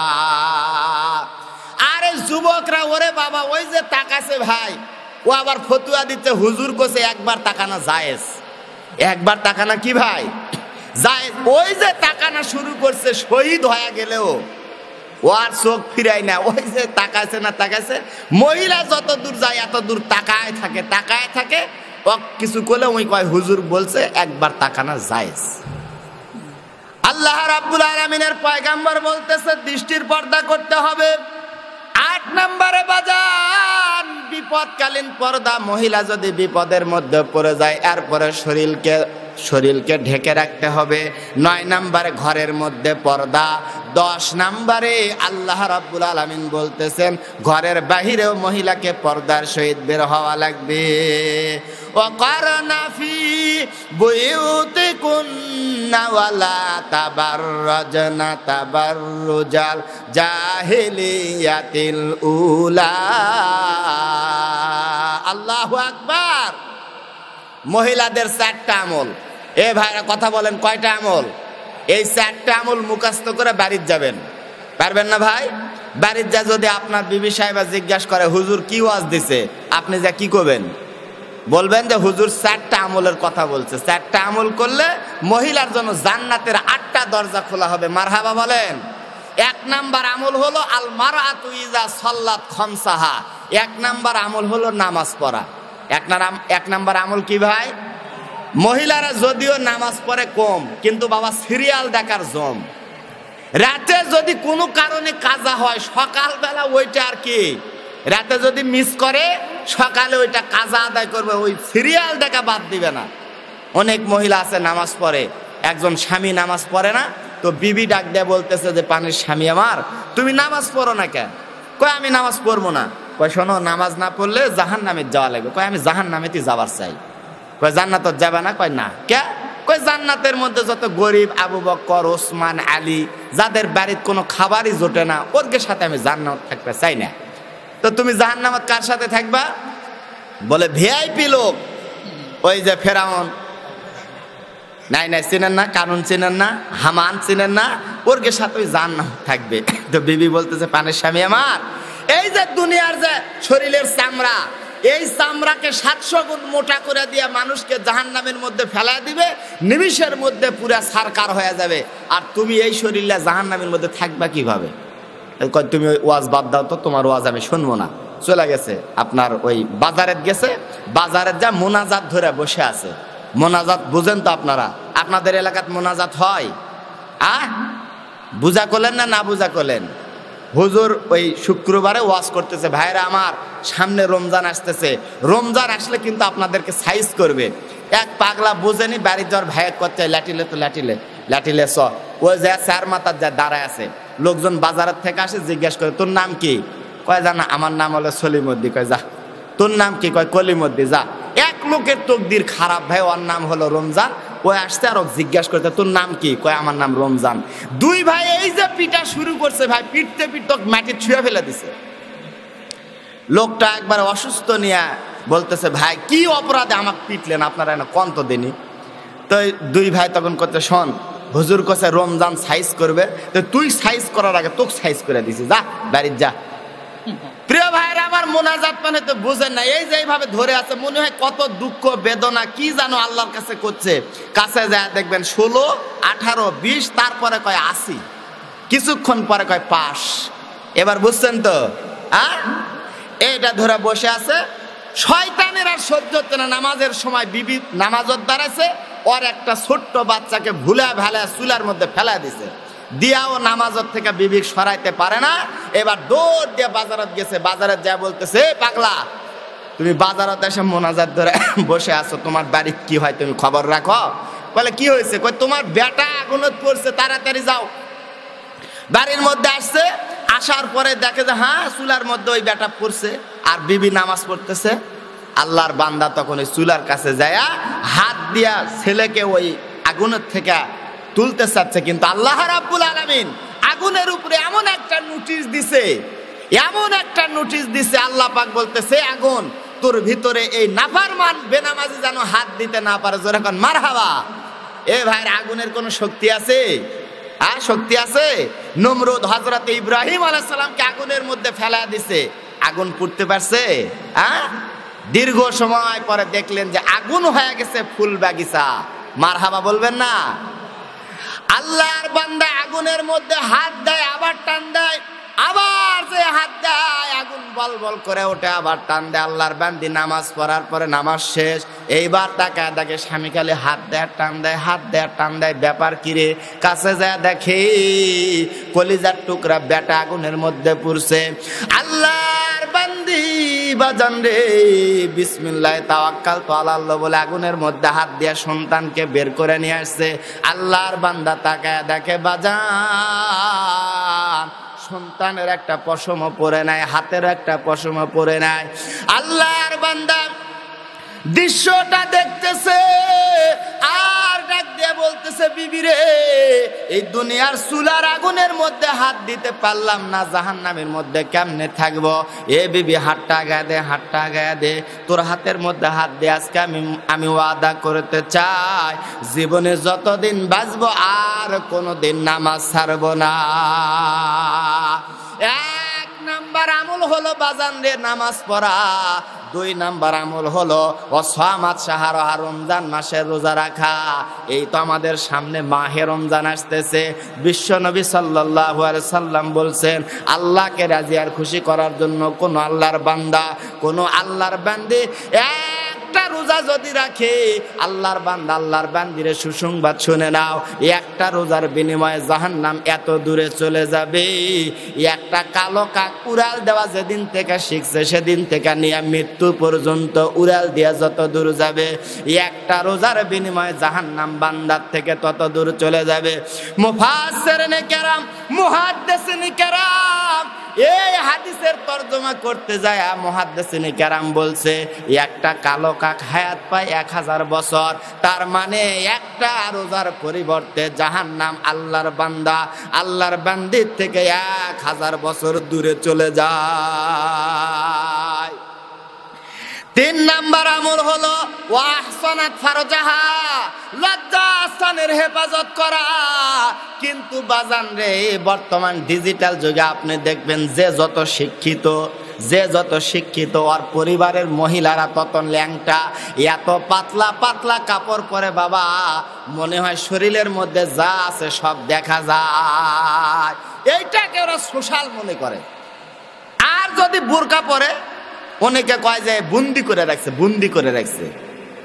আরে যুবকরা, ওরে বাবা, ওই যে তাকাছে ভাই, ও আবার ফতুয়া দিতে, হুজুর কোসে একবার তাকানা জায়েজ, একবার তাকানা কি ভাই জায়েজ। ওই যে তাকানা শুরু করছে, শহীদ হয়ে গেলেও ও আর চোখ ফিরায় না, ওই যে তাকাইছে না তাকাইছে। মহিলা যত দূর যায় এত দূর তাকায় থাকে, তাকায় থাকে। ও কিছু করলে ওই কয় হুজুর বলছে একবার তাকানা জায়েজ। আল্লাহ রাব্বুল আলামিনের পয়গাম্বর বলতেছে দৃষ্টির পর্দা করতে হবে। 8 নম্বরে বাজান বিপদকালীন পর্দা। মহিলা যদি বিপদের মধ্যে পড়ে যায়, এরপরে শরীরকে ঢেকে রাখতে হবে। 9 নম্বরে ঘরের মধ্যে পর্দা। 10 নম্বরে আল্লাহ রাব্বুল আলামিন বলতেছেন ঘরের বাহিরেও মহিলাকে পর্দার সহিত বের হওয়া লাগবে। ওয়াকারনা ফি বুয়ুতিকুন্না ওয়ালা তাবাররাজনা তাবাররুজাল জাহিলিয়াতিল উলা। আল্লাহু আকবার। মহিলাদের 4টা আমল। এ ভাইরা কথা বলেন, কয়টা আমল? এই 4টা আমল মুখস্থ করে বাড়িতে যাবেন। পারবেন না ভাই? বাড়িতে যা যদি আপনার বিবি সাহেবা জিজ্ঞাসা করে হুজুর কি ওয়াজ দিছে, আপনি যা কি করবেন? বলবেন যে হুজুর 4টা আমলের কথা বলছে। 4টা আমল করলে মহিলার জন্য জান্নাতের 8টা দরজা খোলা হবে। মারহাবা বলেন। 1 নাম্বার আমল হলো আল মারআতু ইজা সাল্লাত খামসাহা। 1 নাম্বার আমল হলো নামাজ পড়া। 1 নাম্বার আমল কি ভাই? মহিলারা যদিও নামাজ পড়ে কম, কিন্তু বাবা সিরিয়াল দেখার জম। রাতে যদি কোনো কারণে কাজা হয়, সকালবেলা ওইটা আর কি, রাতে যদি মিস করে সকালে ওইটা কাজা আদায় করবে, ওই সিরিয়াল দেখা বাদ দিবে না। অনেক মহিলা আছে নামাজ পড়ে, একজন স্বামী নামাজ পড়ে না, তো বিবি ডাক দিয়ে বলতেছে যে পানির স্বামী আমার, তুমি নামাজ পড়ো না কেন? কয় আমি নামাজ পড়বো না। কয় শোনো, নামাজ না পড়লে জাহান্নামে যাওয়া লাগবে। কয় আমি জাহান্নামেতে যাবার চাই। কয় জান্নাত যাবে না? কয় না। কে? কয় জান্নাতের মধ্যে যত গরিব, আবু বকর, ওসমান, আলী, যাদের বাড়িতে কোনো খাবারই জোটে না, ওদের সাথে আমি জান্নাত থাকতে চাই না। তো তুমি জাহান্নামত কার সাথে থাকবা? বলে ভিআইপি লোক, ওই যে ফেরাউন, নাই নাই চিনেন না, কারণ চিনেন না, হামান চিনেন না, ওর সাথে ওই জান্নাত থাকবে। তো বিবি বলতেছে, পানের স্বামী আমার, এই যে দুনিয়ার যে শরীরের চামড়া, এই চামড়াকে 700 গুণ মোটা করে দিয়ে মানুষকে জাহান্নামের মধ্যে ফেলায় দিবে, নিমিষের মধ্যে পুরা সারকার হয়ে যাবে, আর তুমি এই শরীরে জাহান্নামের মধ্যে থাকবা কিভাবে? তুমি ওই ওয়াজ বাদ দাও তো, তোমার ওয়াজ আমি শুনবো না। চলে গেছে আপনার ওই বাজারে গেছে, বাজারে যা মোনাজাত ধরে বসে আছে। মোনাজাত বুঝেন তো আপনারা? আপনাদের এলাকাত মোনাজাত হয়? বুঝা করলেন না বুঝা করলেন? হুজুর ওই শুক্রবারে ওয়াজ করতেছে, ভাইরা আমার সামনে রমজান আসতেছে, রমজান আসলে কিন্তু আপনাদেরকে সাইজ করবে। এক পাগলা বুঝেনি, বাড়ির যাওয়ার ভাই করতে লাঠিলে তো লাঠিলে লাঠিলে স ওই যে চার মাথার যা দাঁড়ায় আছে, লোকজন বাজারের থেকে আসে, জিজ্ঞেস করে তোর নাম কি? কয় জানা আমার নাম হলো সলিমদ্দি। কয় যা, তোর নাম কি? কয় কলিমদ্দি। যা, এক লোকের তকদির খারাপ ভাই, ওর নাম হলো রমজান। ওই আসতে আর জিজ্ঞাসা করতে তোর নাম কি? কয় আমার নাম রমজান। দুই ভাই এই যে পিটা শুরু করছে, ভাই পিটতে পিটতে মাটি ছুঁয়ে ফেলে দিছে। লোকটা একবার অসুস্থ নিয়ে বলতেছে, ভাই কি অপরাধে আমাকে পিটলেন আপনারা, না কন্ত দেনি? তো দুই ভাই তখন করতে, শোন হুজুর কাছে রমজান সাইজ করবে, তো তুই সাইজ করার আগে তোকে সাইজ করে দিছি, যা বাড়ির যা। প্রিয় ভাইরা আমার, মোনাজাত মানে তো বুঝেন না, এই যে এইভাবে ধরে আছে, মনে হয় কত দুঃখ বেদনা কি জানো আল্লাহর কাছে করছে। কাছে যায় দেখবেন 16, 18, 20, তারপরে কয় 80, কিছুক্ষণ পরে কয় পাস। এবার বুঝছেন তো? এইটা ধরে বসে আছে, শয়তানের আর সহ্য হচ্ছে না। নামাজের সময় বিবি নামাজত দাঁড়াইছে, ওর একটা ছোট্ট বাচ্চাকে ভুলা ভালা চুলার মধ্যে ফেলা দিছে, দিয়াও নামাজত থেকে বিবি সরাইতে পারে না। এবার দৌড় দিয়ে বাজারত গেছে, বাজারে যা বলতেছে, পাগলা তুমি বাজারত এসে মোনাজাত ধরে বসে আছো, তোমার বাড়ি কি হয় তুমি খবর রাখো? বলে কি হয়েছে? কই তোমার বেটা আগুনত পড়ছে, তাড়াতাড়ি যাও। বাড়ির মধ্যে আসছে, আসার পরে দেখে যে হ্যাঁ চুলার মধ্যে ওই বেটা পড়ছে, আর বিবি নামাজ পড়তেছে। আল্লাহর বান্দা তখন ওই চুলার কাছে যায়, হাত দিয়া ছেলেকে ওই আগুনের থেকে তুলতে চাচ্ছে, কিন্তু আল্লাহ রাব্বুল আলামিন আগুনের উপরে এমন একটা নোটিশ দিছে, এমন একটা নোটিশ দিছে, আল্লাহ পাক বলতেছে, আগুন তোর ভিতরে এই নাফরমান বেনামাজি যেন হাত দিতে না পারে। জোরে কোন মারহাবা। এ ভাই, আগুনের কোন শক্তি আছে? শক্তি আছে? নমরুদ হযরত ইব্রাহিম আলাইহিস সালামকে আগুনের মধ্যে ফেলা দিছে, আগুন পুড়তে পারছে? দীর্ঘ সময় পরে দেখলেন যে আগুন হয়ে গেছে ফুল বাগিচা। মারহাবা বলবেন না? আল্লাহর বান্দা আগুনের মধ্যে হাত দেয়, আবার টান দেয়, আবার যে হাত দেয় আগুন বল বল করে ওঠে, আবার টান দেয়। আল্লাহর বান্দি নামাজ পড়ার পরে নামাজ শেষ, এইবার তাকায় দেখে স্বামী খালি হাত দেয় টান দেয়, হাত দেয় টান দেয়। ব্যাপার কিরে? কাছে যায় দেখে কলিজার টুকরা বেটা আগুনের মধ্যে পুড়ছে। আল্লাহর বান্দি বাজান রে, বিসমিল্লাহ তাওয়াক্কালতু আলাল্লাহ বলে আগুনের মধ্যে হাত দিয়ে সন্তানকে বের করে নিয়ে আসছে। আল্লাহর বান্দা তাকায় দেখে বাজান সন্তানের একটা পশমও পরে নাই, হাতের একটা পশমও পরে নাই। আল্লাহর বান্দা দৃশ্যটা দেখতেছে আর ডাক দিয়ে বলতেছে, বিবি রে, এই দুনিয়ার চুলার আগুনের মধ্যে হাত দিতে পারলাম না, জাহান্নামের মধ্যে কেমনে থাকবো? এ বিবি হাতটা গায়ে দে, হাতটা গায়ে দে, তোর হাতের মধ্যে হাত দে। আজকে আমি ওয়াদা করতে চাই, জীবনে যতদিন বাঁচবো আর কোনোদিন নামাজ ছাড়বো না। এক নাম্বার আমল হলো বাজান রে নামাজ পড়া। 2 নাম্বার আমল হলো ওয়াসামাত শাহরাহ, রমজান মাসের রোজা রাখা। এই তো আমাদের সামনে মাহে রমজান আসতেছে। বিশ্ব নবী সাল্লাল্লাহু আলাইহি সাল্লাম বলছেন, আল্লাহকে রাজি আর খুশি করার জন্য কোন আল্লাহর বান্দা, কোন আল্লাহর বান্দি একটা রোজা রোজা যদি রাখে, আল্লাহর বান্দা আল্লাহর বান্দিরে সুসংবাদ শুনে নাও, একটা রোজার বিনিময়ে জাহান্নাম এত দূরে চলে যাবে। একটা কালো কাক উড়াল দেওয়া যেদিন থেকে শিখছে সেদিন থেকে নিয়ে মৃত্যু পর্যন্ত উড়াল দিয়া যত দূর যাবে, একটা রোজার বিনিময়ে জাহান্নাম বান্দার থেকে তত দূর চলে যাবে। মুফাসসিরিনে কেরাম, মুহাদ্দিসিনে কেরাম এই হাদিসের তরজমা করতে যায় মুহাদ্দিসিনে কেরাম বলছে একটা কালো কাক হায়াত পায় 1000 বছর, তার মানে একটা রোজার পরিবর্তে জাহান্নাম আল্লাহর বান্দা আল্লাহর বান্দির থেকে 1000 বছর দূরে চলে যায়। 3 নাম্বার আমল হলো ওয়াহসানাত ফারজাহা, লজ্জাস্থানের হেফাজত করা। কিন্তু বাজান রে, বর্তমান ডিজিটাল যুগে আপনি দেখবেন যে যত শিক্ষিত আর পরিবারের মহিলারা তত ল্যাংটা, এত পাতলা পাতলা কাপড় পরে বাবা, মনে হয় শরীরের মধ্যে যা আছে সব দেখা যায়। এইটাকে ওরা সোশ্যাল মনে করে। আর যদি বোরকা পরে, অনেকে কয় যে বন্দি করে রাখছে।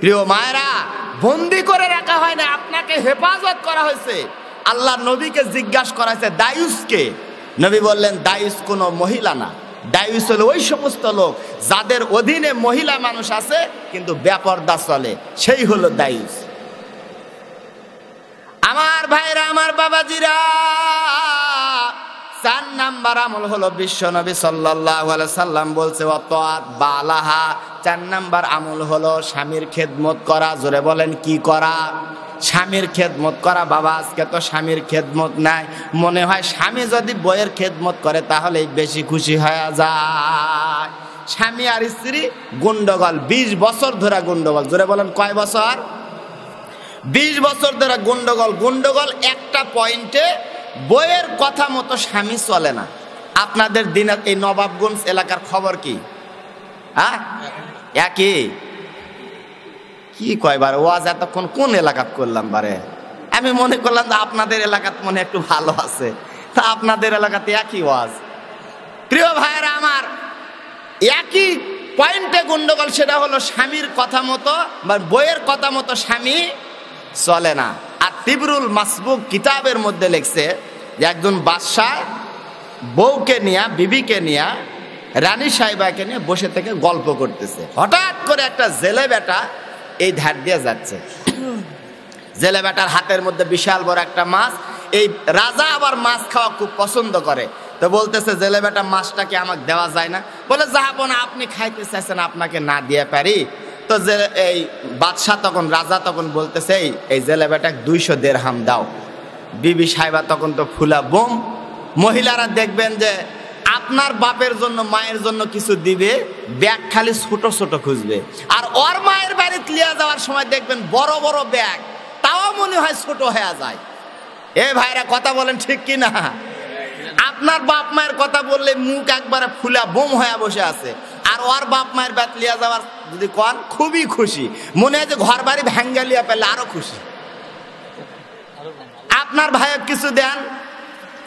প্রিয় মায়েরা, বন্দি করে রাখা হয় না, আপনাকে হেফাজত করা হয়েছে। আল্লাহ নবীকে জিজ্ঞাসা করা হয়েছে দায়ুসকে, নবী বললেন দায়ুস কোনো মহিলা না, দায়ুস হলো ওই সমস্ত লোক যাদের অধীনে মহিলা মানুষ আছে কিন্তু বেপরদা চলে, সেই হলো দায়ুস। আমার ভাইরা, আমার বাবাজিরা, 4 নাম্বার আমল হলো বিশ্বনবী সাল্লাল্লাহু আলাইহি সাল্লাম বলছে ওয়াতাত বালাহা, 4 নাম্বার আমল হলো স্বামীর খেদমত করা। জোরে বলেন কি করা? স্বামীর খেদমত করা। বাবা, আজকে তো স্বামীর খেদমত নাই। মনে হয় স্বামী যদি বইয়ের খেদমত করে তাহলে বেশি খুশি হয়ে যায়। স্বামী আর স্ত্রী গন্ডগোল, 20 বছর ধরে গন্ডগোল। জোরে বলেন কয় বছর? 20 বছর ধরে গন্ডগোল। একটা পয়েন্টে বইয়ের কথা মতো স্বামী চলে না। আপনাদের দিন এই নবাবগঞ্জ এলাকার খবর কি? একই কি কয়বার ওয়াজ এতক্ষণ কোন এলাকাত করলাম বারে? আমি মনে করলাম যে আপনাদের এলাকাত মনে একটু ভালো আছে, তা আপনাদের এলাকাতে একই ওয়াজ। প্রিয় ভাইয়েরা আমার, একই পয়েন্টে গন্ডগোল, সেটা হলো স্বামীর কথা মতো বা বইয়ের কথা মতো স্বামী চলে না। আর তিবরুল মাসবুক কিতাবের মধ্যে লিখছে যে একজন বাদশা বউকে নিয়ে, বিবিকে নিয়ে, রানী সাহেবাকে নিয়ে বসে থেকে গল্প করতেছে। হঠাৎ করে একটা জেলে বেটা এই ধার দিয়ে যাচ্ছে। জেলে বেটার হাতের মধ্যে বিশাল বড় একটা মাছ। এই রাজা আবার মাছ খাওয়া খুব পছন্দ করে, তো বলতেছে জেলে বেটা মাছটাকে আমাকে দেওয়া যায় না? বলে যাবো না, আপনি খাইতে চাইছেন, আপনাকে না দিয়ে পারি। তো যে এই বাদশাহ তখন, রাজা তখন বলতেছে এই জেলে বেটাকে 200 দিরহাম দাও। বিবি সাহেবা তখন তো ফুলা বোম। মহিলারা দেখবেন যে আপনার বাপের জন্য মায়ের জন্য কিছু দিবে, ব্যাগ খালি ছোট ছোট খুঁজবে। আর ওর মায়ের বাড়িতে লিয়ে যাওয়ার সময় দেখবেন বড় বড় ব্যাগ, তাও মনে হয় ছোট হয়ে যায়। এ ভাইরা কথা বলেন ঠিক কি না? আপনার বাপ মায়ের কথা বললে মুখ একবারে ফুলা বোম হয়ে বসে আছে, আর ওর বাপ মায়ের বাড়ি লিয়ে যাওয়ার যদি কন খুবই খুশি, মনে হয় যে ঘর বাড়ি ভাঙ্গা লিয়া পেলে আরো খুশি। আপনার ভাইয়ের কিছু দেন,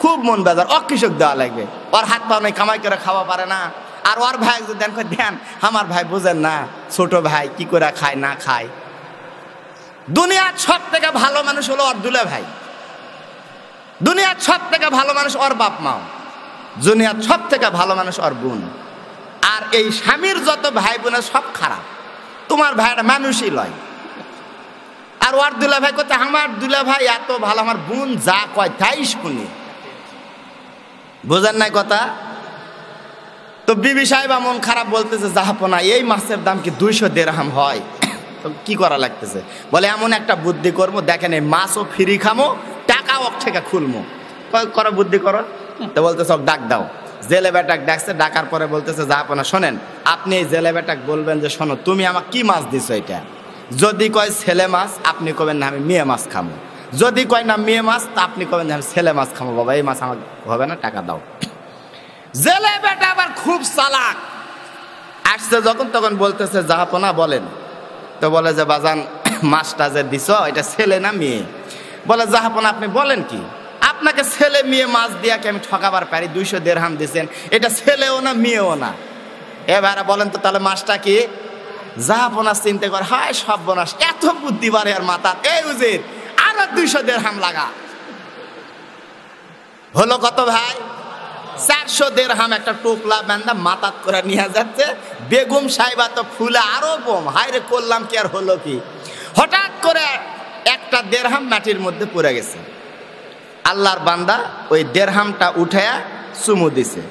খুব মন বেজার, অকৃষক দেওয়া লাগবে, ওর হাত পা নেই, কামাই করে খাওয়া পারে না। আর ওর ভাই যদি দেন, আমার ভাই বুঝেন না, ছোট ভাই কি করে খায় না খায়। দুনিয়ার সব থেকে ভালো মানুষ হলো ওর দুলে ভাই, দুনিয়ার সব থেকে ভালো মানুষ ওর বাপ মাও, দুনিয়ার সব থেকে ভালো মানুষ ওর বোন। আর এই স্বামীর যত ভাই বোনের সব খারাপ, তোমার ভাইটা মানুষই লয়। আর ওর দুলা ভাই করতে, আমার দুলা ভাই এত ভালো, আমার বোন যা কয় তাই শুনি। বোঝেন নাই কথা? তো বিবি সাহেবা মন খারাপ বলতেছে, যাহাপনা এই মাছের দাম কি 200 দিরহাম হয়? তো কি করা লাগতেছে? বলে এমন একটা বুদ্ধি করবো, দেখেন এই মাছও ফ্রি খামো, টাকাও থেকে খুলমো। করো বুদ্ধি করো। তো বলতেছে ডাক দাও। জেলে বেটাক ডাকছে, ডাকার পরে বলতেছে যাহাপনা শোনেন, আপনি এই জেলে বেটাক বলবেন যে শোনো, তুমি আমাকে কি মাছ দিছো এটা? যদি কয় ছেলে মাছ, আপনি কবেন না আমি মেয়ে মাছ খামো। যদি কয় না মেয়ে মাছ, তা আপনি কবেন না আমি ছেলে মাছ খামো। বাবা এই মাছ আমার হবে না, টাকা দাও। জেলে বেটা আবার খুব চালাক, আসছে যখন তখন বলতেছে জাহাপনা বলেন। তো বলে যে বাজান, মাছটা যে দিছ এটা ছেলে না মেয়ে? বলে জাহাপনা আপনি বলেন কি, আপনাকে ছেলে মেয়ে মাছ দিয়া কি আমি ঠকাবার পারি? 200 দিরহাম দিচ্ছেন, এটা ছেলেও না মেয়েও না। এবারে বলেন তো তাহলে মাছটা কি? জাহাপনা চিন্তা করে, হায় সর্বনাশ, এত বুদ্ধি বাড়ে আর মাথা, এই হুজুর আরো 200 দিরহাম লাগা। হলো কত ভাই? 400 দিরহাম একটা টোপলা বান্দা মাথাত করে নিয়ে যাচ্ছে। বেগম সাহেবা তো ফুলে আরো বোম, হায় রে করলাম কি আর হলো কি। হঠাৎ করে একটা দিরহাম মাটির মধ্যে পড়ে গেছে। আল্লাহর বান্দা ওই দিরহামটা উঠায়া চুমু দিছে।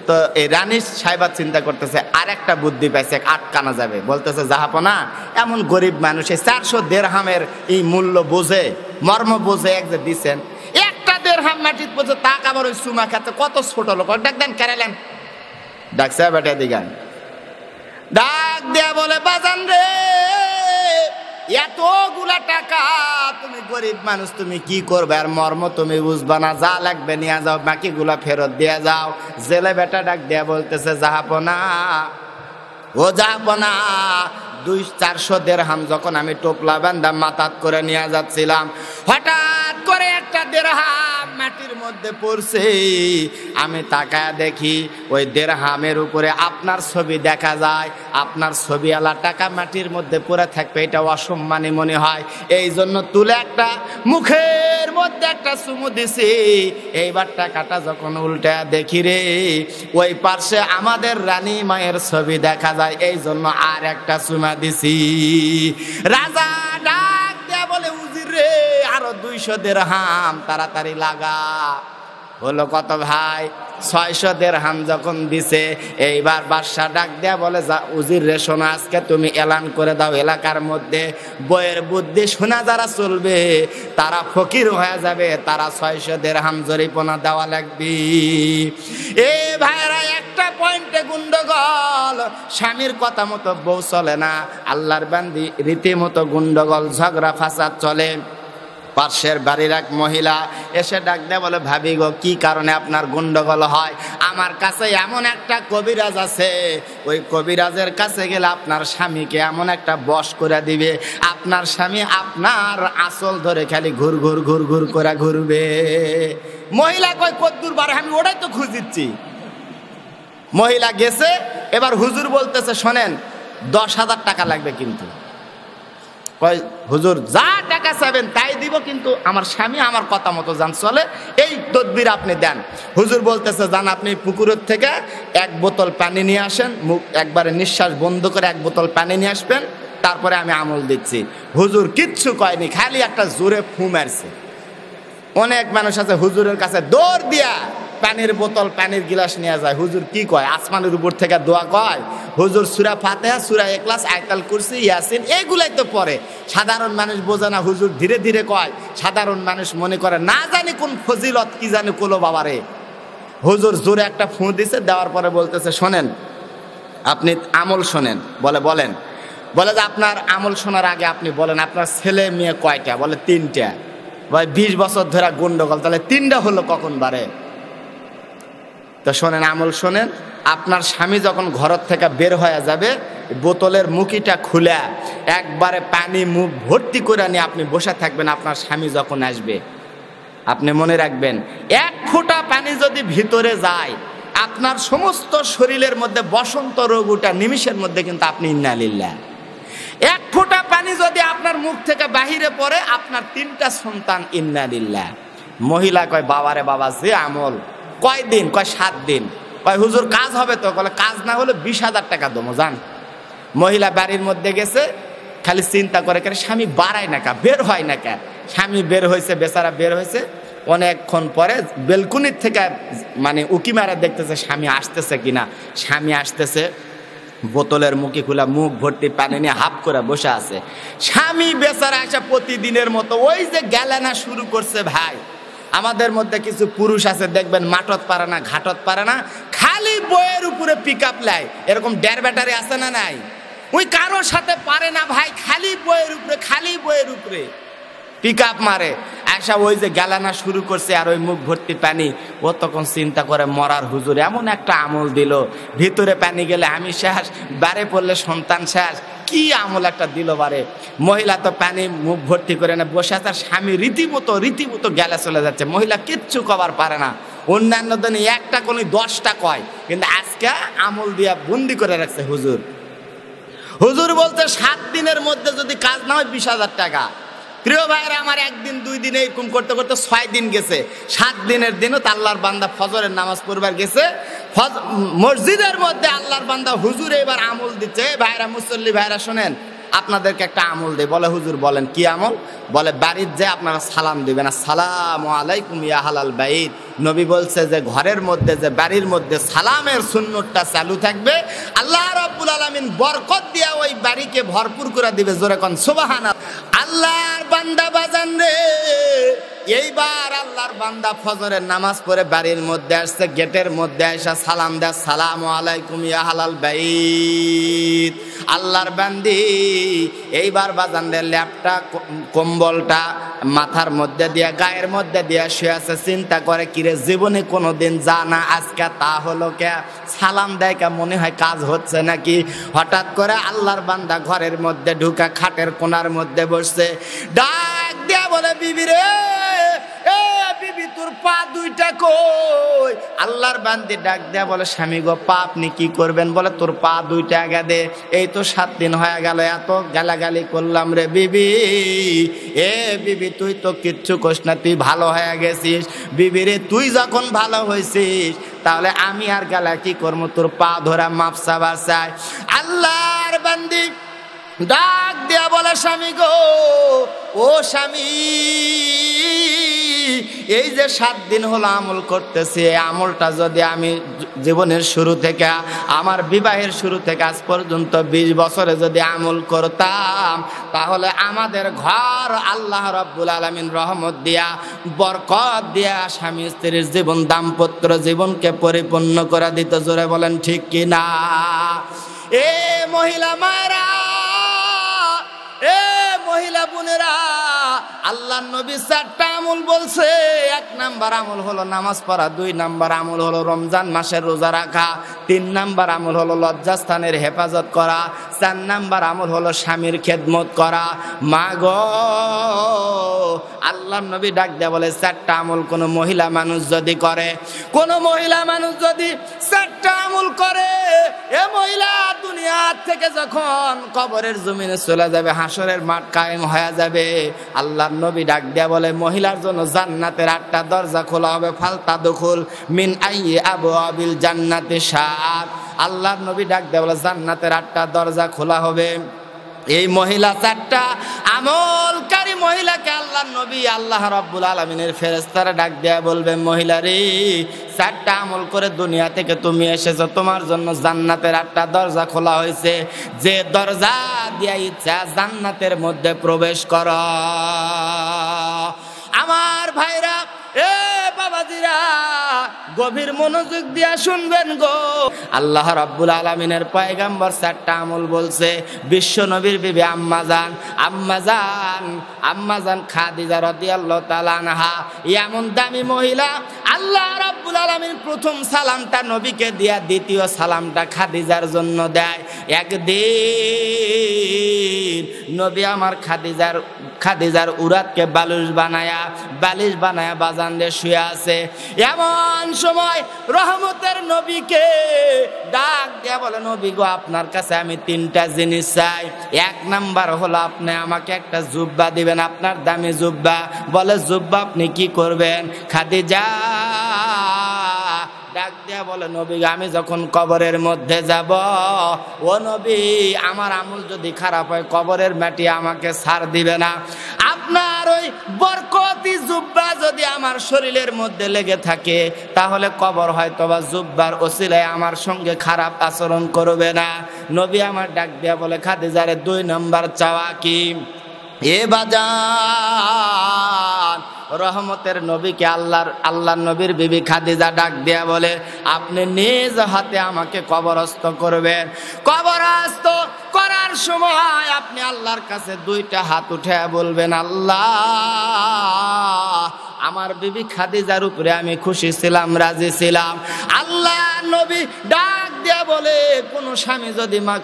তো এই রানী সাহেবা চিন্তা করতেছে আর একটা বুদ্ধি পাইছে, আটকানা যাবে। বলতেছে, জাহাপনা এমন গরিব মানুষ 400 দিরহামের এই মূল্য বোঝে, মর্ম বোঝে, এক যে দিচ্ছেন একটা দিরহাম মাটির পড়ছে, তাক আবার ওই চুমা খাতে কত ছোট লোক, ডাক দেন কেরালেন। ডাকছে বেটা দিগান, ডাক দেয়া বলে, বাজান রে এতগুলা টাকা তুমি গরিব মানুষ, তুমি কি করবে আর মর্ম তুমি বুঝবা না, যা লাগবে নিয়ে যাও, বাকি গুলা ফেরত দিয়ে যাও। জেলে বেটা ডাক দেয়া বলতেছে, জাহাপনা ও জাহাপনা, 200-400 দিরহাম যখন আমি টোপলা বান্ধা মাথাত করে নিয়ে যাচ্ছিলাম, হঠাৎ করে একটা দিরহাম মাটির মধ্যে পড়ছে। আমি তাকায় দেখি ওই দিরহামের উপরে আপনার ছবি দেখা যায়। আপনার ছবি আলা টাকা মাটির মধ্যে পড়ে থাকবে, এটা অসম্মানী মনে হয়, এই জন্য তুলে একটা মুখের মধ্যে একটা চুমু দিছি। এইবার টাকাটা যখন উল্টা দেখি রে, ওই পাশে আমাদের রানী মায়ের ছবি দেখা যায়, এই জন্য আর একটা চুমা দিছি। রাজা ডাক দেয়া বলে, উজির রে আরো 200 দিরহাম তাড়াতাড়ি লাগা। হলো কত ভাই? 600 দিরহাম যখন দিছে, এইবার বাদশা ডাক দেয়া বলে, উজির রে শোনো, আজকে তুমি এলান করে দাও এলাকার মধ্যে, বইয়ের বুদ্ধি শোনা যারা চলবে তারা ফকির হয়ে যাবে, তারা 600 দিরহাম জরিপনা দেওয়া লাগবে। এ ভাইরা একটা পয়েন্টে গুন্ডগোল, স্বামীর কথা মতো বউ চলে না, আল্লাহর বান্দি রীতিমতো গুন্ডগোল, ঝগড়া ফাসাদ চলে। পাশের বাড়ির এক মহিলা এসে ডাক দেয়, বলে, ভাবি গো, কি কারণে আপনার গন্ডগোল হয়? আমার কাছে এমন একটা কবিরাজ আছে, ওই কবিরাজের কাছে গেলে আপনার স্বামীকে এমন একটা বশ করে দিবে, আপনার স্বামী আপনার আঁচল ধরে খালি ঘুর ঘুর ঘুর ঘুর করে ঘুরবে। মহিলা কয়, কদ্দুর বার, আমি ওটাই তো খুঁজিচ্ছি। মহিলা গেছে, এবার হুজুর বলতেছে, শোনেন 10,000 টাকা লাগবে, কিন্তু কয়, হুজুর যা টাকা চাইবেন তাই দিব, কিন্তু আমার স্বামী আমার কথা মতো যান চলে, এই তদবির আপনি দেন। হুজুর বলতেছে, যান আপনি পুকুরের থেকে 1 বোতল পানি নিয়ে আসেন, মুখ একবারে নিঃশ্বাস বন্ধ করে 1 বোতল পানি নিয়ে আসবেন, তারপরে আমি আমল দিচ্ছি। হুজুর কিচ্ছু কয়নি, খালি একটা জোরে ফু মারছে। অনেক মানুষ আছে হুজুরের কাছে দৌড় দিয়া পানির বোতল, পানির গিলাস নিয়ে যায়। হুজুর কি কয়? আসমানের উপর থেকে দোয়া কয়। হুজুর সূরা ফাতিহা, সূরা ইখলাস, আয়াতুল কুরসি, ইয়াসিন এগুলাই তো পড়ে। সাধারণ মানুষ বোঝে না, হুজুর ধীরে ধীরে কয়। সাধারণ মানুষ মনে করে না জানি কোন ফজিলত, কি জানি কোলো বাবারে। হুজুর জোরে একটা ফু দিছে, দেওয়ার পরে বলতেছে, শোনেন আপনি আমল শোনেন। বলে, বলেন। বলে যে, আপনার আমল শোনার আগে আপনি বলেন আপনার ছেলে মেয়ে কয়টা? বলে, 3টা। ভাই 20 বছর ধরে গন্ডগোল, তাহলে 3টা হলো কখন বারে? তো শোনেন, আমল শোনেন। আপনার স্বামী যখন ঘর থেকে বের হয়ে যাবে, বোতলের মুখিটা খুলে একবারে পানি মুখ ভর্তি করে নিয়ে আপনি বসে থাকবেন। আপনার স্বামী যখন আসবে, আপনি মনে রাখবেন, 1 ফোঁটা পানি যদি ভিতরে যায়, আপনার সমস্ত শরীরের মধ্যে বসন্ত রোগ ওটা নিমিষের মধ্যে কিন্তু আপনি ইন্নালিল্লাহ। 1 ফোঁটা পানি যদি আপনার মুখ থেকে বাহিরে পড়ে, আপনার 3টা সন্তান ইন্নালিল্লাহ। মহিলা কয়, বাবারে বাবা, যে আমল! কয় দিন? কয় 7 দিন। কয়, হুজুর কাজ হবে তো? বলে, কাজ না হলে 20,000 টাকা দেবো, যান। মহিলা বাড়ির মধ্যে গেছে, খালি চিন্তা করে, স্বামী বাড়ায় না কা, বের হয় না কা। স্বামী বের হয়েছে, বেচারা বের হয়েছে। অনেকক্ষণ পরে বেলকুনির থেকে মানে উকি মারা দেখতেছে স্বামী আসতেছে কিনা। স্বামী আসতেছে, বোতলের মুখে খোলা, মুখ ভর্তি পানি নিয়ে হাফ করে বসে আছে। স্বামী বেচারা আসা প্রতিদিনের মতো ওই যে গ্যালানা শুরু করছে। ভাই, আমাদের মধ্যে কিছু পুরুষ আছে দেখবেন, মাঠত পারে না, ঘাটত পারে না, খালি বইয়ের উপরে পিক আপ লাই। এরকম ডের ব্যাটারি আছে না নাই? ওই কারোর সাথে পারে না ভাই, খালি বইয়ের উপরে, খালি বইয়ের উপরে পিক আপ মারে। আয়সা ওই যে গ্যালানা শুরু করছে, আর ওই মুখ ভর্তি পানি। ও তখন চিন্তা করে, মরার হুজুর এমন একটা আমল দিল, ভিতরে পানি গেলে আমি শেষ, বারে পড়লে সন্তান শেষ, কি আমল একটা দিল বারে। মহিলা তো পানি মুখ ভর্তি করে না বসে আছে, আর স্বামী রীতিমতো গেলে চলে যাচ্ছে। মহিলা কিচ্ছু কবার পারে না। অন্যান্য দিনে একটা কোন 10টা কয়, কিন্তু আজকে আমল দিয়া বন্দি করে রাখছে হুজুর। হুজুর বলতে 7 দিনের মধ্যে যদি কাজ না হয় 20,000 টাকা। প্রিয় ভাইরা আমার, একদিন 2 দিন এরকম করতে করতে 6 দিন গেছে। 7 দিনের দিনও তো আল্লাহর বান্দা ফজরের নামাজ পড়বার গেছে মসজিদের মধ্যে। আল্লাহর বান্দা হুজুর এবার আমল দিচ্ছে। ভাইরা মুসল্লি ভাইরা শোনেন, আপনাদেরকে একটা আমল দেয়। বলে হুজুর বলেন কি আমল? বলে বাড়ির যে আপনারা সালাম দিবেন, আসসালামু আলাইকুম ইয়া হালাল বাইত। নবী বলছে যে ঘরের মধ্যে যে বাড়ির মধ্যে সালামের সুন্নতটা চালু থাকবে, আল্লাহ রাব্বুল আলামিন বরকত দিয়া ওই বাড়িকে ভরপুর করে দিবে। জোরে কোন সুবহানাল্লাহ। আল্লাহর বান্দা বাজান রে, এইবার আল্লাহর বান্দা ফজরের নামাজ পড়ে বাড়ির মধ্যে আসছে, গেটের মধ্যে এসে সালাম দেয়, আসসালামু আলাইকুম ইয়া হালাল বাইত। আল্লাহর বান্দি এইবার বাজান রে ল্যাপটা কম্বলটা মাথার মধ্যে দিয়া গায়ের মধ্যে দিয়া শুয়ে আছে, চিন্তা করে কিরে জীবনে কোনোদিন জানা আজকে তা হলো কে, সালাম দেয় কে, মনে হয় কাজ হচ্ছে নাকি। হঠাৎ করে আল্লাহর বান্দা ঘরের মধ্যে ঢুকা খাটের কোণার মধ্যে বসছে, ডাক দিয়া বলে বিবি রে, এ বিবি তোর পা দুইটা কই? আল্লাহর বান্দি ডাক দেয়া বলে স্বামী গো, পা আপনি কি করবেন? বলে তোর পা দুইটা আগে দে, এই তো 7 দিন হয়ে গেল এত গালাগালি করলাম রে বিবি। এ বিবি তুই তো কিচ্ছু কোস না, তুই ভালো হয়ে গেছিস। বিবি রে তুই যখন ভালো হয়েছিস তাহলে আমি আর গালা কি করবো, তোর পা ধরা মাপ চাবার চাই। আল্লাহর বান্দি ডাক দেয়া বলে স্বামী গো, ও স্বামী, এই যে 7 দিন হলো আমল করতেছি, এই আমলটা যদি আমি জীবনের শুরু থেকে, আমার বিবাহের শুরু থেকে আজ পর্যন্ত 20 বছরে যদি আমল করতাম, তাহলে আমাদের ঘর আল্লাহ রাব্বুল আলামিন রহমত দিয়া বরকত দিয়া স্বামী স্ত্রীর জীবন, দাম্পত্য জীবনকে পরিপূর্ণ করে দিত। জোরে বলেন ঠিক কি না? এ মহিলা মায়েরা, এ মহিলা বোনেরা, আল্লাহর নবী 4টা আমল বলছে। 1 নাম্বার আমল হলো নামাজ পড়া, 2 নাম্বার আমল হলো রমজান মাসের রোজা রাখা, 3 নাম্বার আমল হলো লজ্জাস্থানের হেফাজত করা, 4 নাম্বার আমল হলো স্বামীর খেদমত করা। মা গো, আল্লাহর নবী ডাক দেয়া বলে 4টা আমল কোন মহিলা মানুষ যদি করে, কোন মহিলা মানুষ যদি 4টা আমল করে, এ মহিলা দুনিয়া থেকে যখন কবরের জমিনে চলে যাবে, হাসরের মাঠ কায়েম হয়ে যাবে, আল্লাহর নবী ডাক দেয়া বলে মহিলার জন্য জান্নাতের 8টা দরজা খোলা হবে। ফালতা দুখুল মিন আইয়ি আবওয়াবিল জান্নাতি শাআত। আল্লাহর নবী ডাক দেয়া বলে জান্নাতের 8টা দরজা খোলা হবে। এই মহিলা 4টা আমলকারী মহিলাকে আল্লাহর নবী আল্লাহ রাব্বুল আলামিনের ফেরেশতারা ডাক দেয়া বলবে, মহিলা রে, 4টা আমল করে দুনিয়া থেকে তুমি এসেছো, তোমার জন্য জান্নাতের 8টা দরজা খোলা হয়েছে। যে দরজা দিয়া ইচ্ছা জান্নাতের মধ্যে প্রবেশ করো। আমার ভাইরা, এ বাবাজিরা, গভীর মনোযোগ দিয়া শুনবেন গো। আল্লাহ রাব্বুল আলামিনের পয়গম্বর 4টা আমল বলছে। বিশ্ব নবীর বিবি আম্মাজান খাদিজা রাদিয়াল্লাহু তাআলা আনহা, এমন দামি মহিলা, আল্লাহ রাব্বুল আলামিন প্রথম সালামটা নবীকে দিয়া দ্বিতীয় সালামটা খাদিজার জন্য দেয়। একদিন নবী আমার খাদিজার উরাতকে বালিশ বানায়া বাজান দিয়ে শুয়ে আছে। এমন সময় রহমতের নবীকে ডাক দিয়া বলে, নবী গো, আপনার কাছে আমি 3টা জিনিস চাই। 1 নাম্বার হলো আপনি আমাকে একটা জুব্বা দিবেন, আপনার দামি জুব্বা। বলে জুব্বা আপনি কি করবেন? খাদিজা ডাক দিয়া বলে, নবী আমি যখন কবরের মধ্যে যাব, ও নবী, আমার আমল যদি খারাপ হয় কবরের মাটি আমাকে ছাড় দিবে না। আপনার ওই বরকতি জুব্বা যদি আমার শরীরের মধ্যে লেগে থাকে, তাহলে কবর হয়তো বা জুব্বার ওসিলায় আমার সঙ্গে খারাপ আচরণ করবে না। নবী আমার ডাক দিয়া বলে, খাদিজারে 2 নাম্বার চাওয়া কি? এ বাজান, রহমতের নবীকে আল্লাহর নবীর বিবি খাদিজা ডাক দিয়া বলে, আপনি নিজ হাতে আমাকে কবরস্থ করবেন। কবরস্থ করার সময় আপনি আল্লাহর কাছে 2টা হাত উঠে বলবেন, আল্লাহ, আমার বিবি খাদিজার উপরে আমি খুশি ছিলাম, রাজি ছিলাম। আল্লাহ নবী ডাক দিয়া বলে,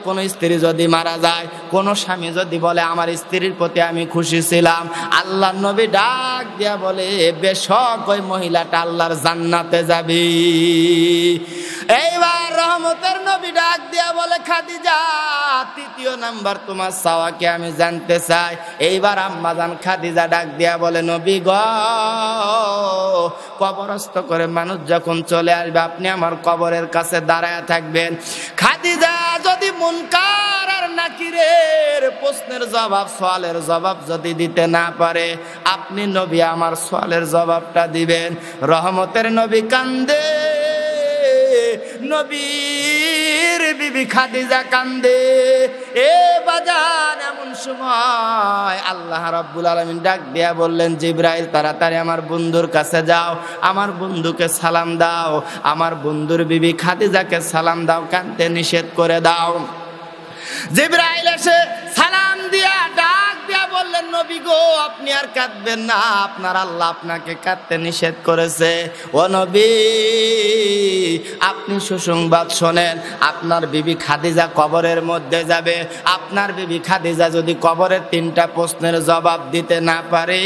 কোন স্ত্রী যদি মারা যায়, কোন স্বামী যদি বলে আমার স্ত্রীর প্রতি আমি খুশি ছিলাম, আল্লাহ নবী ডাক দিয়া বলে, বেশক ওই মহিলাটা আল্লাহর জান্নাতে যাবে। এইবার রহমতের নবী ডাক দিয়া বলে, খাদিজা, তৃতীয় নাম্বার তোমার চাওয়াকে আমি জানতে চাই। এইবার আম্মাজান খাদিজা ডাক দিয়া বলে, নবী গো, কবরস্থ করে মানুষ যখন চলে আসবে, আপনি আমার কবরের কাছে দাঁড়ায় থাকবেন। খাদিজা যদি মুনকার আর নাকিরের প্রশ্নের জবাব, সওয়ালের জবাব যদি দিতে না পারে, আপনি নবী আমার সওয়ালের জবাবটা দিবেন। রহমতের নবী কান্দে, নবীর বিবি খাদিজা কান্দে। এ বাজান, এমন সময় আল্লাহ রাব্বুল আলামিন ডাক দিয়া বললেন, জিবরাইল, তাড়াতাড়ি আমার বন্ধুর কাছে যাও, আমার বন্ধুকে সালাম দাও, আমার বন্ধুর বিবি খাদিজাকে সালাম দাও, কাঁদতে নিষেধ করে দাও। জিবরাইল এসে সালাম দিয়া ডাক দিয়া বললেন, নবী গো, আপনি আর কাঁদবেন না, আপনার আল্লাহ আপনাকে কাঁদতে নিষেধ করেছে। ও নবী, আপনি সুসংবাদ শোনেন, আপনার বিবি খাদিজা কবরের মধ্যে যাবে। আপনার বিবি খাদিজা যদি কবরের 3টা প্রশ্নের জবাব দিতে না পারে,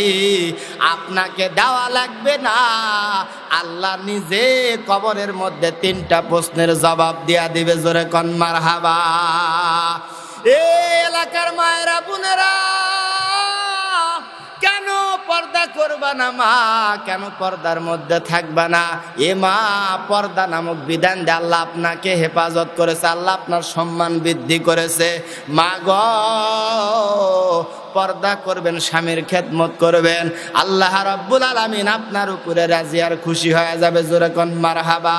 আপনাকে দেওয়া লাগবে না, আল্লাহ নিজে কবরের মধ্যে 3টা প্রশ্নের জবাব দিয়া দিবে। জোরে কোন মারহাবা। এই এলাকার মায়েরা বোনেরা, কেন পর্দা করবা না মা? কেন পর্দার মধ্যে থাকবা না? এ মা, পর্দা নামক বিধান দিয়ে আল্লাহ আপনাকে হেফাজত করেছে, আল্লাহ আপনার সম্মান বৃদ্ধি করেছে। মা গো, পর্দা করবেন, স্বামীর খেদমত করবেন, আল্লাহ রাব্বুল আলামিন আপনার উপরে রাজি আর খুশি হয়ে যাবে। জোরে কোন মারহাবা।